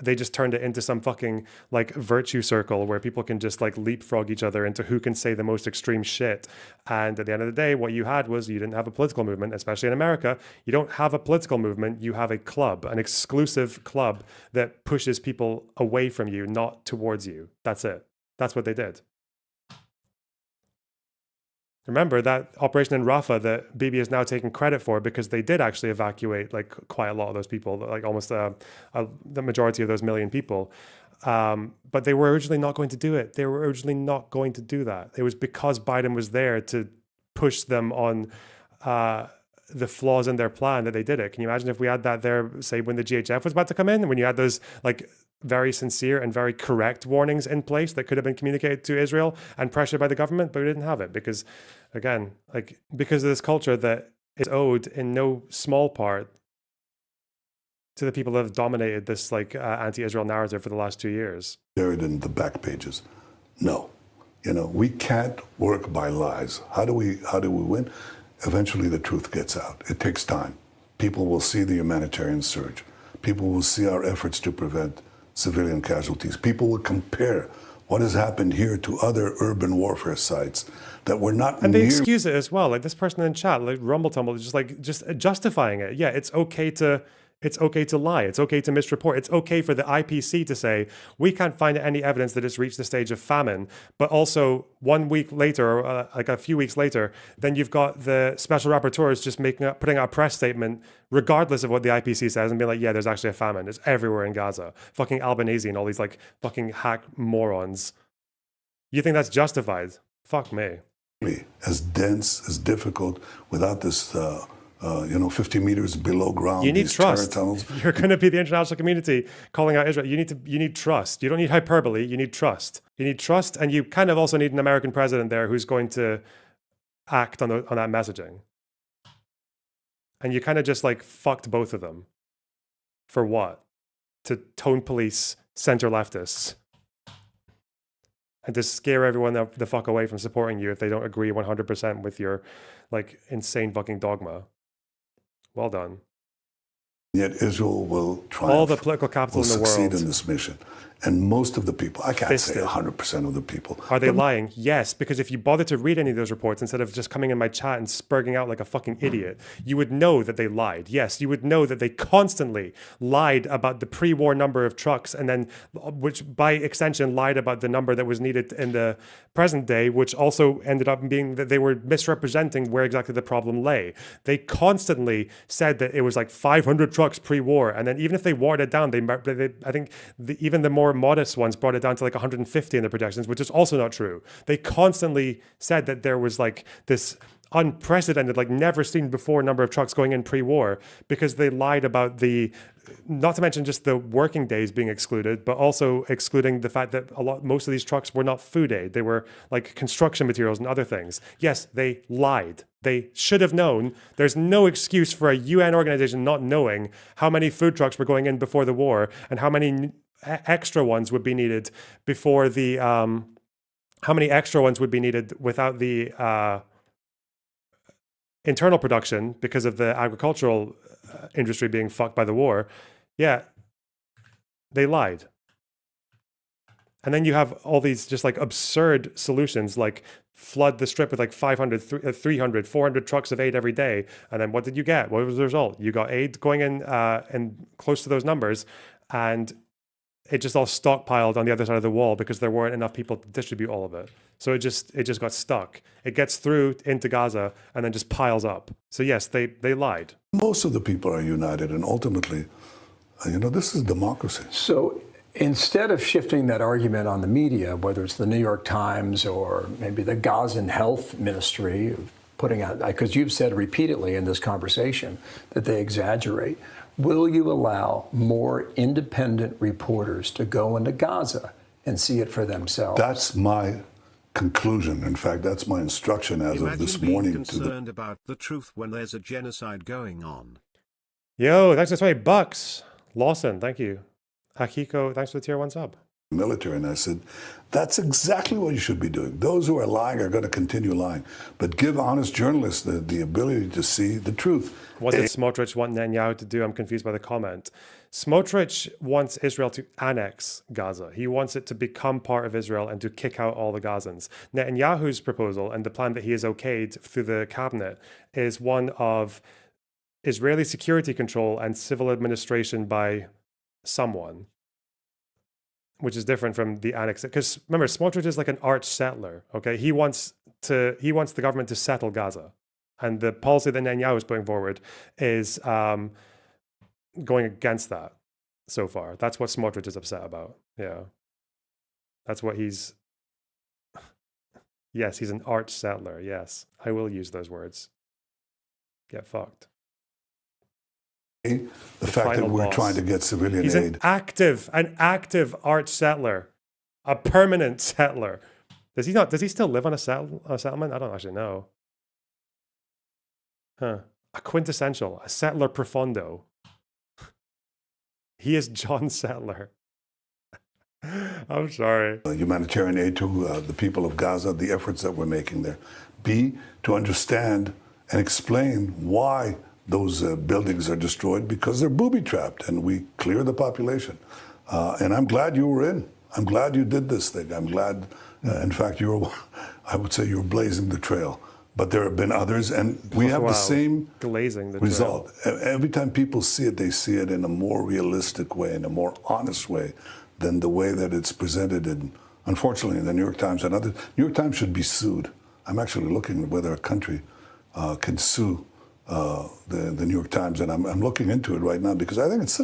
Speaker 1: They just turned it into some fucking like virtue circle where people can just like leapfrog each other into who can say the most extreme shit. And at the end of the day, what you had was you didn't have a political movement, especially in America. You don't have a political movement. You have a club, an exclusive club that pushes people away from you, not towards you. That's it. That's what they did. Remember that operation in Rafah that Bibi is now taking credit for, because they did actually evacuate like quite a lot of those people, like almost the majority of those million people. But they were originally not going to do it. They were originally not going to do that. It was because Biden was there to push them on the flaws in their plan that they did it. Can you imagine if we had that there, say, when the GHF was about to come in, when you had those like very sincere and very correct warnings in place that could have been communicated to Israel and pressured by the government, but we didn't have it because, again, like because of this culture that is owed in no small part to the people that have dominated this like anti-Israel narrative for the last 2 years.
Speaker 3: Buried in the back pages. No, we can't work by lies. How do we win? Eventually the truth gets out. It takes time. People will see the humanitarian surge. People will see our efforts to prevent civilian casualties. People will compare what has happened here to other urban warfare sites that were not.
Speaker 1: And they excuse it as well. Like this person in chat, like Rumble Tumble, just justifying it. Yeah, it's okay to lie. It's okay to misreport. It's okay for the IPC to say, we can't find any evidence that it's reached the stage of famine. But also 1 week later, or like a few weeks later, then you've got the special rapporteurs just putting out a press statement, regardless of what the IPC says, and being like, yeah, there's actually a famine. It's everywhere in Gaza. Fucking Albanese and all these like fucking hack morons. You think that's justified? Fuck me.
Speaker 3: As dense, as difficult, without this 50 meters below ground.
Speaker 1: You need trust.
Speaker 3: Tunnels.
Speaker 1: You're going to be the international community calling out Israel. You need trust. You don't need hyperbole. You need trust. You need trust, and you kind of also need an American president there who's going to act on that messaging. And you kind of just like fucked both of them. For what? To tone police center leftists. And to scare everyone the fuck away from supporting you if they don't agree 100% with your like insane fucking dogma. Well done.
Speaker 3: Yet Israel will triumph.
Speaker 1: All the political capital
Speaker 3: will
Speaker 1: in the
Speaker 3: succeed
Speaker 1: world.
Speaker 3: in this mission. And most of the people, I can't say
Speaker 1: Fisted.
Speaker 3: 100% of the people.
Speaker 1: Are they lying? Yes, because if you bother to read any of those reports instead of just coming in my chat and spurging out like a fucking idiot, you would know that they lied. Yes, you would know that they constantly lied about the pre-war number of trucks, and then, which by extension lied about the number that was needed in the present day, which also ended up being that they were misrepresenting where exactly the problem lay. They constantly said that it was like 500 trucks pre-war, and then even if they watered it down, I think even the more modest ones brought it down to like 150 in the projections, which is also not true. They constantly said that there was like this unprecedented, like never seen before number of trucks going in pre-war, because they lied about the, not to mention just the working days being excluded, but also excluding the fact that most of these trucks were not food aid. They were like construction materials and other things. Yes, they lied. They should have known. There's no excuse for a UN organization not knowing how many food trucks were going in before the war and how many extra ones would be needed before the, how many extra ones would be needed without the internal production because of the agricultural industry being fucked by the war. Yeah, they lied. And then you have all these just like absurd solutions, like flood the strip with like 500, 300, 400 trucks of aid every day. And then what did you get? What was the result? You got aid going in and close to those numbers, and it just all stockpiled on the other side of the wall because there weren't enough people to distribute all of it. So it just got stuck. It gets through into Gaza and then just piles up. So yes, they lied.
Speaker 3: Most of the people are united, and ultimately, this is democracy.
Speaker 4: So instead of shifting that argument on the media, whether it's the New York Times or maybe the Gazan Health Ministry, putting out, because you've said repeatedly in this conversation that they exaggerate, will you allow more independent reporters to go into Gaza and see it for themselves?
Speaker 3: That's my conclusion. In fact, that's my instruction as of this morning.
Speaker 5: Imagine being concerned about the truth when there's a genocide going on.
Speaker 1: Yo, thanks for the 20 bucks. Lawson, thank you. Akiko, thanks for the tier 1 sub.
Speaker 3: Military, and I said, that's exactly what you should be doing. Those who are lying are going to continue lying, but give honest journalists the ability to see the truth.
Speaker 1: What does Smotrich want Netanyahu to do? I'm confused by the comment. Smotrich wants Israel to annex Gaza. He wants it to become part of Israel and to kick out all the Gazans. Netanyahu's proposal and the plan that he has okayed through the cabinet is one of Israeli security control and civil administration by someone, which is different from the annex. Because remember, Smotrich is like an arch settler. Okay, he wants the government to settle Gaza, and the policy that Netanyahu is putting forward is going against that. So far, that's what Smotrich is upset about. Yeah, that's what he's. Yes, he's an arch settler. Yes, I will use those words. Get fucked.
Speaker 3: The fact that we're trying to get civilian
Speaker 1: He's
Speaker 3: aid.
Speaker 1: an active arch settler, a permanent settler. Does he still live on a settlement? I don't actually know. Huh. A quintessential, a settler profundo. He is John Settler. I'm sorry.
Speaker 3: Humanitarian aid to the people of Gaza, the efforts that we're making there. B, to understand and explain why those buildings are destroyed, because they're booby-trapped, and we clear the population. And I'm glad you were in. I'm glad you did this thing. I'm glad, in fact, I would say you're blazing the trail. But there have been others, and we have the same result. Every time people see it, they see it in a more realistic way, in a more honest way than the way that it's presented in, unfortunately, in the New York Times and others. New York Times should be sued. I'm actually looking at whether a country can sue the New York Times, and I'm looking into it right now because I think it's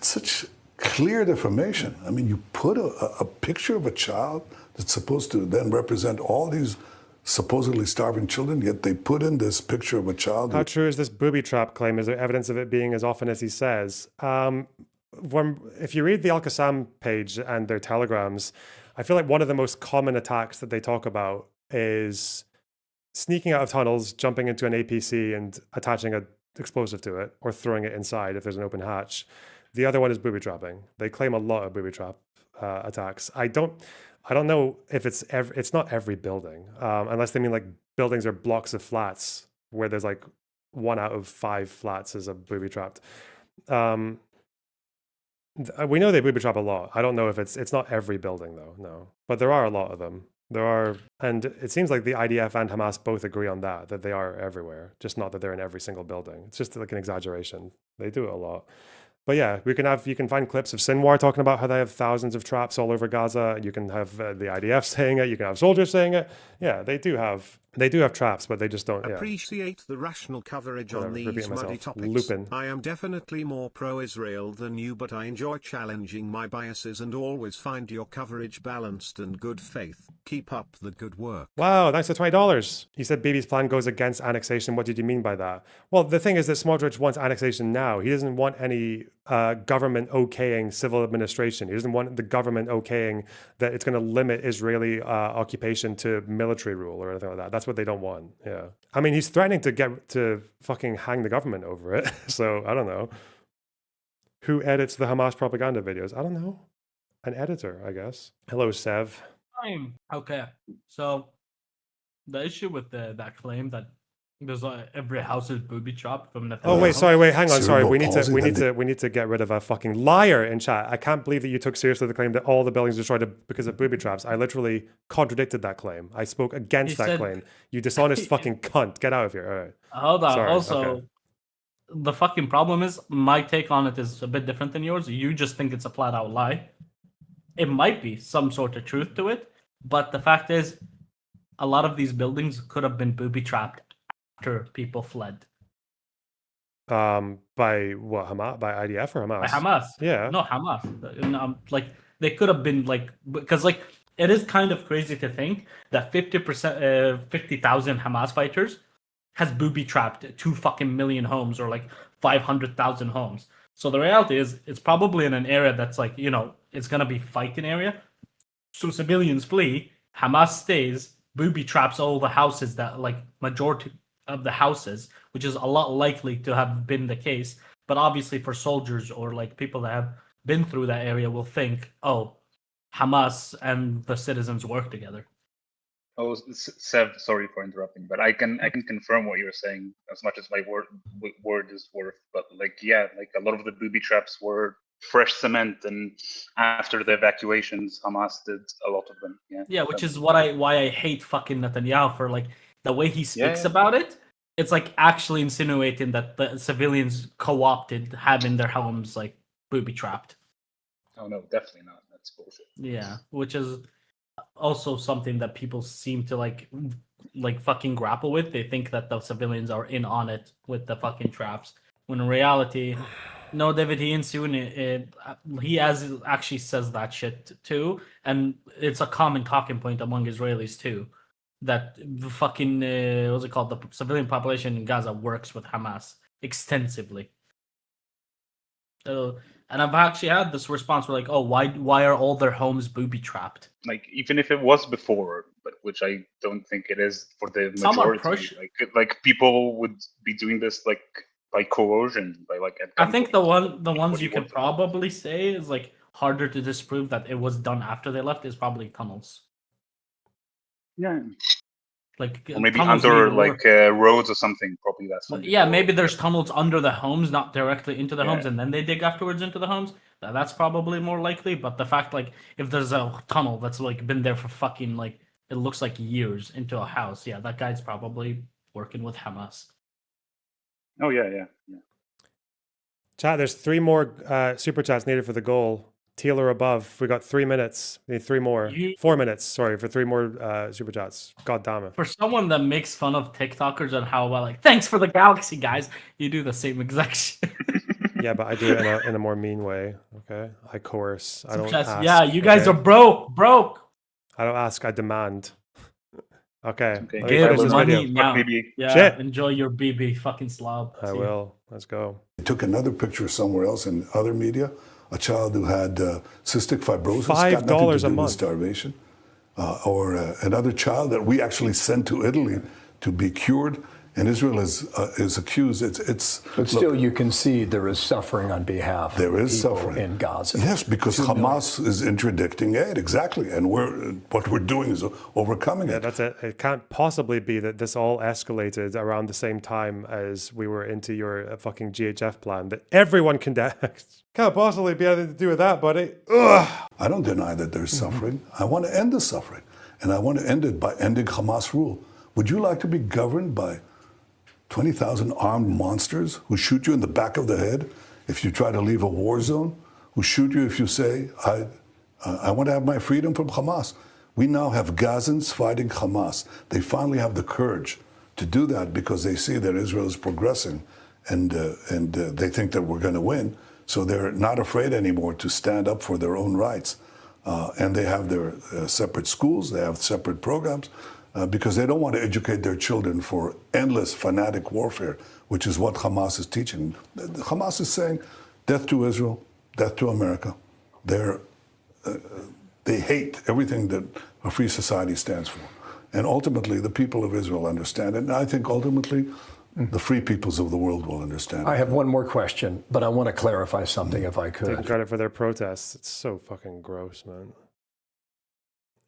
Speaker 3: such clear defamation. I mean, you put a picture of a child that's supposed to then represent all these supposedly starving children, yet they put in this picture of a child.
Speaker 1: How true is this booby trap claim? Is there evidence of it being as often as he says? If you read the Al-Qassam page and their telegrams, I feel like one of the most common attacks that they talk about is sneaking out of tunnels, jumping into an APC and attaching an explosive to it, or throwing it inside if there's an open hatch. The other one is booby trapping. They claim a lot of booby trap attacks. I don't know if it's not every building, unless they mean like buildings or blocks of flats where there's like 1 out of 5 flats is a booby trapped. We know they booby trap a lot. I don't know if it's not every building though, no. But there are a lot of them. There are, and it seems like the IDF and Hamas both agree on that they are everywhere, just not that they're in every single building. It's just like an exaggeration. They do it a lot. But yeah, you can find clips of Sinwar talking about how they have thousands of traps all over Gaza. You can have the IDF saying it. You can have soldiers saying it. Yeah, they do have traps, but they just don't. Yeah.
Speaker 5: Appreciate the rational coverage on
Speaker 1: Repeating
Speaker 5: these muddy
Speaker 1: myself.
Speaker 5: topics.
Speaker 1: Lupin.
Speaker 5: I am definitely more pro-Israel than you, but I enjoy challenging my biases and always find your coverage balanced and good faith. Keep up the good work.
Speaker 1: Wow, thanks for $20. You said Bibi's plan goes against annexation. What did you mean by that? Well, the thing is that Smotrich wants annexation now. He doesn't want any government okaying civil administration. He doesn't want the government okaying that it's going to limit Israeli occupation to military rule or anything like that. That's what they don't want. Yeah. I mean, he's threatening to fucking hang the government over it. So I don't know. Who edits the Hamas propaganda videos? I don't know. An editor, I guess. Hello, Sev.
Speaker 6: Okay, so the issue with that claim that there's every house is booby trapped from Netanyahu.
Speaker 1: Oh wait, hang on. Sorry, we need
Speaker 3: Cerebral
Speaker 1: to get rid of a fucking liar in chat. I can't believe that you took seriously the claim that all the buildings destroyed because of booby traps. I literally contradicted that claim. I spoke against that claim. You dishonest fucking cunt. Get out of here. All right.
Speaker 6: Hold on.
Speaker 1: Sorry,
Speaker 6: Also,
Speaker 1: okay.
Speaker 6: the fucking problem is my take on it is a bit different than yours. You just think it's a flat out lie. It might be some sort of truth to it, but the fact is, a lot of these buildings could have been booby trapped after people fled.
Speaker 1: By what, Hamas? By IDF or Hamas?
Speaker 6: By Hamas.
Speaker 1: Yeah.
Speaker 6: No, Hamas. Like they could have been like, because like it is kind of crazy to think that 50,000 Hamas fighters has booby trapped 2 fucking million homes or like 500,000 homes. So the reality is, it's probably in an area that's like, it's gonna be fighting area. So civilians flee, Hamas stays, booby traps all the houses that, like, majority of the houses, which is a lot likely to have been the case. But obviously for soldiers or like people that have been through that area will think, oh, Hamas and the citizens work together.
Speaker 7: Oh, Sev, sorry for interrupting, but I can confirm what you're saying as much as my word is worth. But like, yeah, like a lot of the booby traps were fresh cement, and after the evacuations, Hamas did a lot of them. Yeah.
Speaker 6: Yeah, which is why I hate fucking Netanyahu for like the way he speaks about it. It's like actually insinuating that the civilians co-opted having their homes like booby trapped.
Speaker 7: Oh no, definitely not. That's bullshit.
Speaker 6: Yeah, which is also something that people seem to like fucking grapple with. They think that the civilians are in on it with the fucking traps, when in reality, no, David, he actually says that shit too, and it's a common talking point among Israelis too, that the fucking what's it called, the civilian population in Gaza works with Hamas extensively. And I've actually had this response where like, oh, why are all their homes booby trapped?
Speaker 7: Like, even if it was before, but which I don't think it is for the majority. Like people would be doing this like by coercion, by like.
Speaker 6: I think the ones you could probably say is like harder to disprove that it was done after they left is probably tunnels.
Speaker 7: Yeah.
Speaker 6: Like,
Speaker 7: or maybe under like roads or something. Probably that's.
Speaker 6: Yeah, maybe there's tunnels under the homes, not directly into the homes, and then they dig afterwards into the homes. That's probably more likely. But the fact, like, if there's a tunnel that's like been there for fucking like it looks like years into a house, yeah, that guy's probably working with Hamas.
Speaker 7: Oh yeah.
Speaker 1: Chat, there's 3 more super chats needed for the goal. Teal or above. We got 3 minutes. We need 3 more. 4 minutes, sorry, for 3 more super chats. God damn it.
Speaker 6: For someone that makes fun of TikTokers and how about like, thanks for the galaxy, guys, you do the same exact shit.
Speaker 1: Yeah, but I do it in a more mean way. Okay, I coerce. I don't ask.
Speaker 6: Yeah, you guys are broke.
Speaker 1: I don't ask. I demand. Okay.
Speaker 6: Give money now. Yeah,
Speaker 1: shit.
Speaker 6: Enjoy your BB, fucking slob.
Speaker 1: I will. Let's go.
Speaker 3: They took another picture somewhere else in other media. A child who had cystic fibrosis, got nothing to do with starvation, or another child that we actually sent to Italy to be cured And Israel is accused.
Speaker 4: But still, you concede there is suffering on behalf of
Speaker 3: there is
Speaker 4: people
Speaker 3: suffering
Speaker 4: in Gaza.
Speaker 3: Yes, because Hamas is interdicting aid, exactly. And what we're doing is overcoming it.
Speaker 1: That's it. It can't possibly be that this all escalated around the same time as we were into your fucking GHF plan that everyone condemns. Can't possibly be anything to do with that, buddy. Ugh.
Speaker 3: I don't deny that there's suffering. I want to end the suffering. And I want to end it by ending Hamas rule. Would you like to be governed by 20,000 armed monsters who shoot you in the back of the head if you try to leave a war zone? Who shoot you if you say, I want to have my freedom from Hamas? We now have Gazans fighting Hamas. They finally have the courage to do that because they see that Israel is progressing and they think that we're going to win. So they're not afraid anymore to stand up for their own rights. And they have their separate schools, they have separate programs, because they don't want to educate their children for endless fanatic warfare, which is what Hamas is teaching. Hamas is saying, death to Israel, death to America. They hate everything that a free society stands for. And ultimately, the people of Israel understand it. And I think ultimately, the free peoples of the world will understand.
Speaker 4: I have one more question, but I want to clarify something if I could.
Speaker 1: Taking credit for their protests. It's so fucking gross, man.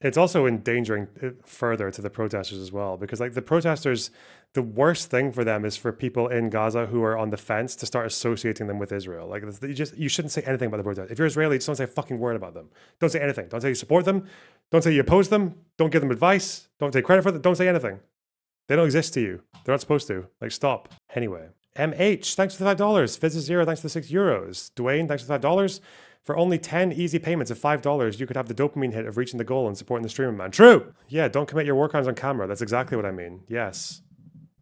Speaker 1: It's also endangering it further to the protesters as well, because like the protesters, the worst thing for them is for people in Gaza who are on the fence to start associating them with Israel. Like you shouldn't say anything about the protest. If you're Israeli, just don't say a fucking word about them. Don't say anything. Don't say you support them. Don't say you oppose them. Don't give them advice. Don't take credit for them. Don't say anything. They don't exist to you. They're not supposed to. Like, stop. Anyway. MH, thanks for the $5. Fizz0, thanks for the €6. Dwayne, thanks for the $5. For only 10 easy payments of $5, you could have the dopamine hit of reaching the goal and supporting the streamer, man. True! Yeah, don't commit your war crimes on camera. That's exactly what I mean. Yes.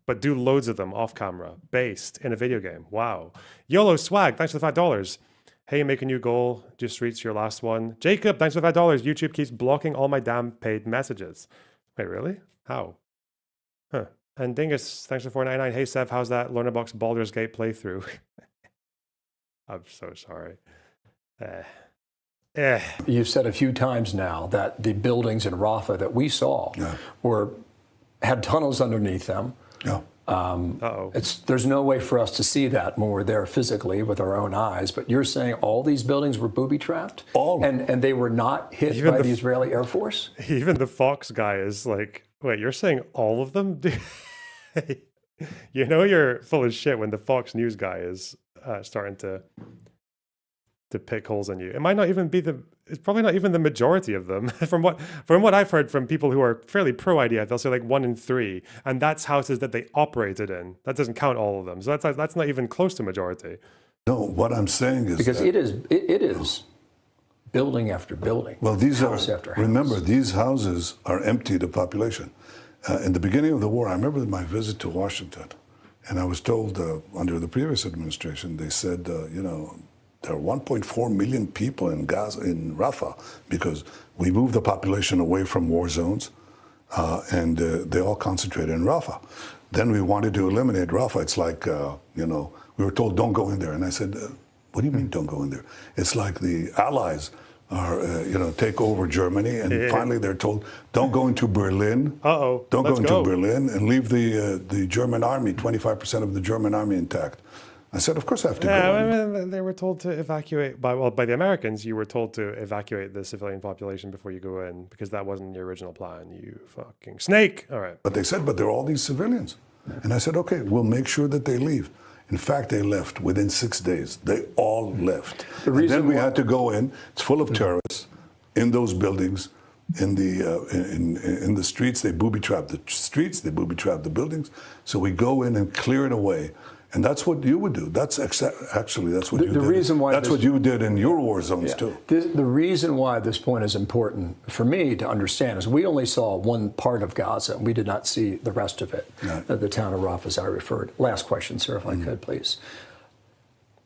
Speaker 1: But do loads of them off camera. Based in a video game. Wow. YOLO Swag, thanks for the $5. Hey, make a new goal. Just reached your last one. Jacob, thanks for the $5. YouTube keeps blocking all my damn paid messages. Wait, really? How? Huh. And Dingus, thanks for $4.99. Hey, Sev, how's that Lornabox Baldur's Gate playthrough? I'm so sorry.
Speaker 4: You've said a few times now that the buildings in Rafah that we saw had tunnels underneath them.
Speaker 3: Yeah.
Speaker 4: There's no way for us to see that when we're there physically with our own eyes. But you're saying all these buildings were booby-trapped?
Speaker 3: All.
Speaker 4: And they were not hit by the Israeli Air Force?
Speaker 1: Even the Fox guy is like, wait, you're saying all of them? You know you're full of shit when the Fox News guy is starting to pick holes in you. It might not even be it's probably not even the majority of them. From what I've heard from people who are fairly pro-idea, they'll say like 1 in 3, and that's houses that they operated in. That doesn't count all of them. So that's not even close to majority.
Speaker 3: No, what I'm saying is
Speaker 4: because it is building after building.
Speaker 3: Well, these
Speaker 4: house after house.
Speaker 3: Remember, these houses are emptied of population. In the beginning of the war, I remember my visit to Washington, and I was told under the previous administration, they said, there are 1.4 million people in Gaza, in Rafah, because we moved the population away from war zones, and they all concentrated in Rafah. Then we wanted to eliminate Rafah. It's like, we were told, don't go in there. And I said, what do you mean, don't go in there? It's like the Allies are, take over Germany, and finally they're told, don't go into Berlin. Don't go into Berlin, and leave the German army, 25% of the German army intact. I said, of course I have to go.
Speaker 1: I mean, they were told to evacuate by the Americans. You were told to evacuate the civilian population before you go in because that wasn't your original plan. You fucking snake. All right.
Speaker 3: But they said, but there are all these civilians. And I said, okay, we'll make sure that they leave. In fact, they left within 6 days. They all left. And then we had to go in. It's full of terrorists in those buildings. In the streets, they booby-trapped the streets. They booby-trapped the buildings. So we go in and clear it away. And that's what you would do. That's actually that's what you did. That's what you did in your war zones too.
Speaker 4: The reason why this point is important for me to understand is we only saw one part of Gaza. We did not see the rest of it. The town of Rafah, as I referred. Last question, sir, if I could, please.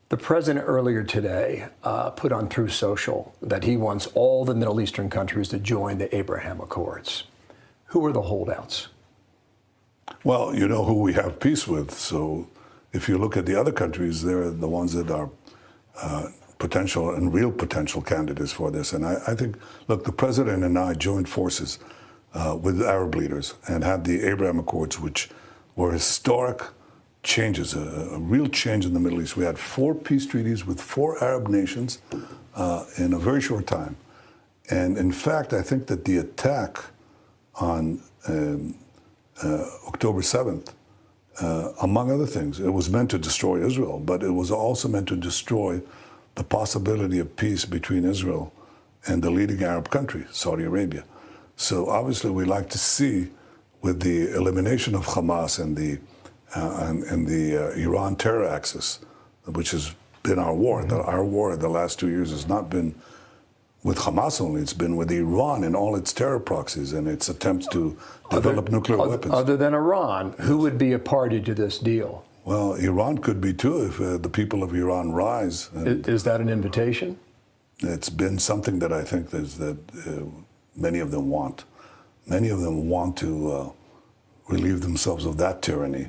Speaker 4: The president earlier today put on Truth Social that he wants all the Middle Eastern countries to join the Abraham Accords. Who are the holdouts?
Speaker 3: Well, you know who we have peace with, so. If you look at the other countries, they're the ones that are potential and real potential candidates for this. And I think, look, the president and I joined forces with Arab leaders and had the Abraham Accords, which were historic changes, a real change in the Middle East. We had 4 peace treaties with 4 Arab nations in a very short time. And in fact, I think that the attack on October 7th, among other things, it was meant to destroy Israel, but it was also meant to destroy the possibility of peace between Israel and the leading Arab country, Saudi Arabia. So obviously we like to see, with the elimination of Hamas and the Iran terror axis, which has been our war. Our war the last 2 years has not been with Hamas only, it's been with Iran and all its terror proxies and its attempts to develop nuclear weapons.
Speaker 4: Other than Iran, who would be a party to this deal?
Speaker 3: Well, Iran could be too if the people of Iran rise.
Speaker 4: Is that an invitation?
Speaker 3: It's been something that I think that many of them want. Many of them want to relieve themselves of that tyranny.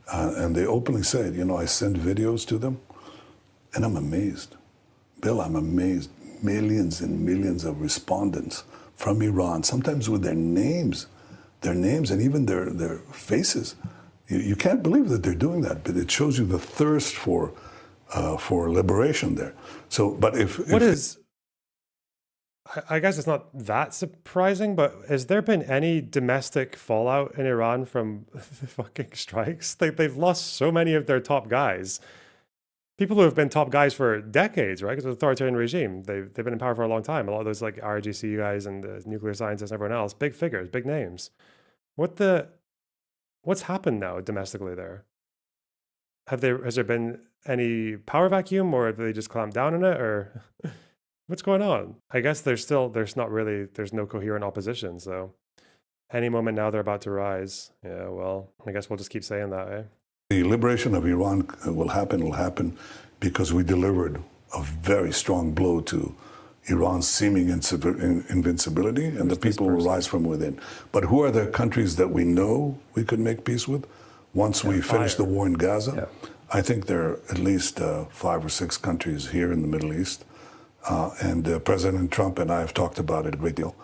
Speaker 3: And they openly say, you know, I send videos to them, and I'm amazed. Bill, I'm amazed. Millions and millions of respondents from Iran, sometimes with their names and even their faces. You can't believe that they're doing that, but it shows you the thirst for liberation there. So, but
Speaker 1: I guess it's not that surprising, but has there been any domestic fallout in Iran from the fucking strikes? They've lost so many of their top guys. People who have been top guys for decades, right? Because it's an authoritarian regime. They've been in power for a long time. A lot of those like RGC guys and the nuclear scientists and everyone else, big figures, big names. What's happened now domestically there? Has there been any power vacuum, or have they just clamped down on it, or what's going on? I guess there's no coherent opposition. So any moment now they're about to rise. Yeah, well, I guess we'll just keep saying that, eh?
Speaker 3: The liberation of Iran will happen because we delivered a very strong blow to Iran's seeming invincibility, and the people will rise from within. But who are the countries that we know we could make peace with once we finish the war in Gaza?
Speaker 4: Yeah.
Speaker 3: I think there are at least 5 or 6 countries here in the Middle East. And President Trump and I have talked about it a great deal.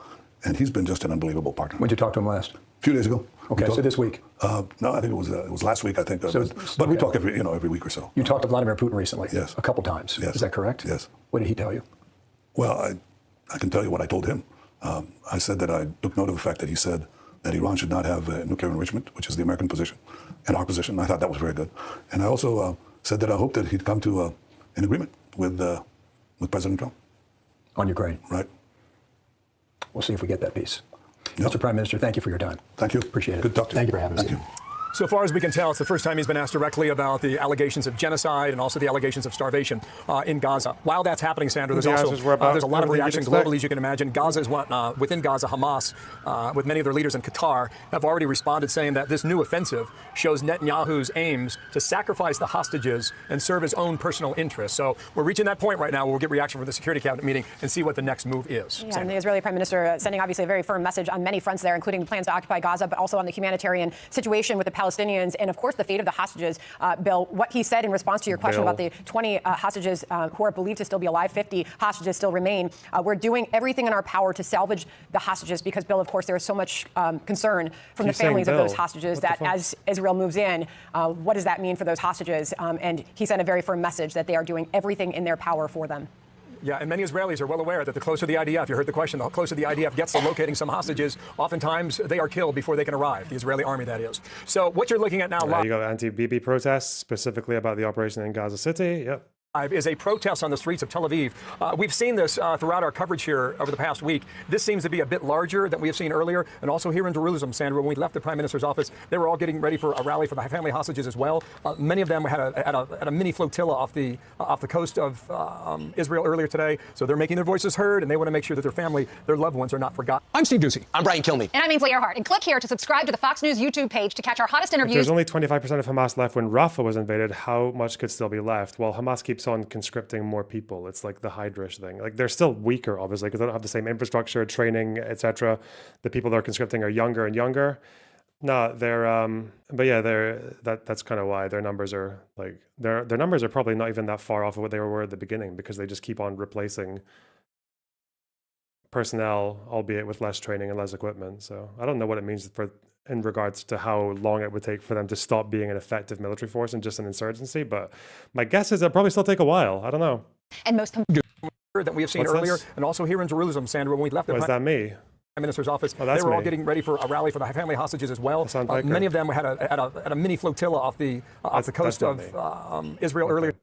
Speaker 3: And he's been just an unbelievable partner.
Speaker 4: When did you talk to him last?
Speaker 3: A few days ago.
Speaker 4: Okay, so this week.
Speaker 3: No, I think it was last week. I think, but we talk every week or so.
Speaker 4: You talked to Vladimir Putin recently.
Speaker 3: Yes.
Speaker 4: A couple times.
Speaker 3: Yes.
Speaker 4: Is that correct?
Speaker 3: Yes.
Speaker 4: What did he tell you?
Speaker 3: Well, I can tell you what I told him. I said that I took note of the fact that he said that Iran should not have nuclear enrichment, which is the American position, and our position. I thought that was very good. And I also said that I hoped that he'd come to an agreement with President Trump.
Speaker 4: On Ukraine.
Speaker 3: Right.
Speaker 4: We'll see if we get that peace.
Speaker 3: Yep.
Speaker 4: Mr. Prime Minister, thank you for your time.
Speaker 3: Thank you.
Speaker 4: Appreciate it.
Speaker 3: Good to talk to you.
Speaker 4: Thank you for having us.
Speaker 3: Thank you.
Speaker 2: So far as we can tell, it's the first time he's been asked directly about the allegations of genocide and also the allegations of starvation in Gaza. While that's happening, Sandra, there's a lot of reaction globally, as you can imagine. Gaza is within Gaza, Hamas, with many of their leaders in Qatar, have already responded saying that this new offensive shows Netanyahu's aims to sacrifice the hostages and serve his own personal interests. So we're reaching that point right now where we'll get reaction from the Security Cabinet meeting and see what the next move is.
Speaker 8: Yeah, and the Israeli Prime Minister sending obviously a very firm message on many fronts there, including plans to occupy Gaza, but also on the humanitarian situation with the Palestinians and, of course, the fate of the hostages. Bill, what he said in response to your question about the 20 hostages who are believed to still be alive, 50 hostages still remain. We're doing everything in our power to salvage the hostages because, Bill, of course, there is so much concern from the families of those hostages that as Israel moves in, what does that mean for those hostages? And he sent a very firm message that they are doing everything in their power for them.
Speaker 2: Yeah, and many Israelis are well aware that the closer the IDF, you heard the question, the closer the IDF gets to locating some hostages, oftentimes they are killed before they can arrive, the Israeli army, that is. So what you're looking at now live.
Speaker 1: You got anti-Bibi protests, specifically about the operation in Gaza City. Yep.
Speaker 2: Is a protest on the streets of Tel Aviv. We've seen this throughout our coverage here over the past week. This seems to be a bit larger than we have seen earlier. And also here in Jerusalem, Sandra, when we left the Prime Minister's office, they were all getting ready for a rally for the family hostages as well. Many of them had a mini flotilla off the coast of Israel earlier today. So they're making their voices heard, and they want to make sure that their family, their loved ones are not forgotten.
Speaker 9: I'm Steve Doocy. I'm Brian Kilmeade.
Speaker 10: And I'm Ainsley Earhart. And click here to subscribe to the Fox News YouTube page to catch our hottest interviews.
Speaker 1: If there's only 25% of Hamas left when Rafah was invaded, how much could still be left? Well, Hamas keeps on conscripting more people. It's like the Hydra thing. Like they're still weaker, obviously, because they don't have the same infrastructure, training, etc. The people they're conscripting are younger and younger. No, but yeah, that's kind of why their numbers are like their numbers are probably not even that far off of what they were at the beginning because they just keep on replacing personnel, albeit with less training and less equipment. So I don't know what it means for in regards to how long it would take for them to stop being an effective military force and just an insurgency. But my guess is it'll probably still take a while. I don't know.
Speaker 10: And most
Speaker 2: that we have seen
Speaker 1: What's
Speaker 2: earlier,
Speaker 1: this?
Speaker 2: and also here in Jerusalem, Sandra, when we left the
Speaker 1: Was that me?
Speaker 2: Prime Minister's office,
Speaker 1: Oh,
Speaker 2: they
Speaker 1: that's
Speaker 2: were all
Speaker 1: me.
Speaker 2: getting ready for a rally for the family hostages as well.
Speaker 1: sounds like
Speaker 2: Many
Speaker 1: her.
Speaker 2: of them had a mini flotilla off the coast
Speaker 1: not
Speaker 2: of Israel earlier.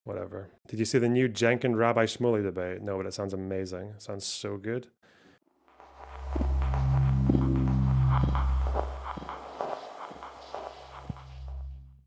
Speaker 1: Whatever. Did you see the new Jenkin Rabbi Shmuley debate? No, but it sounds amazing. It sounds so good.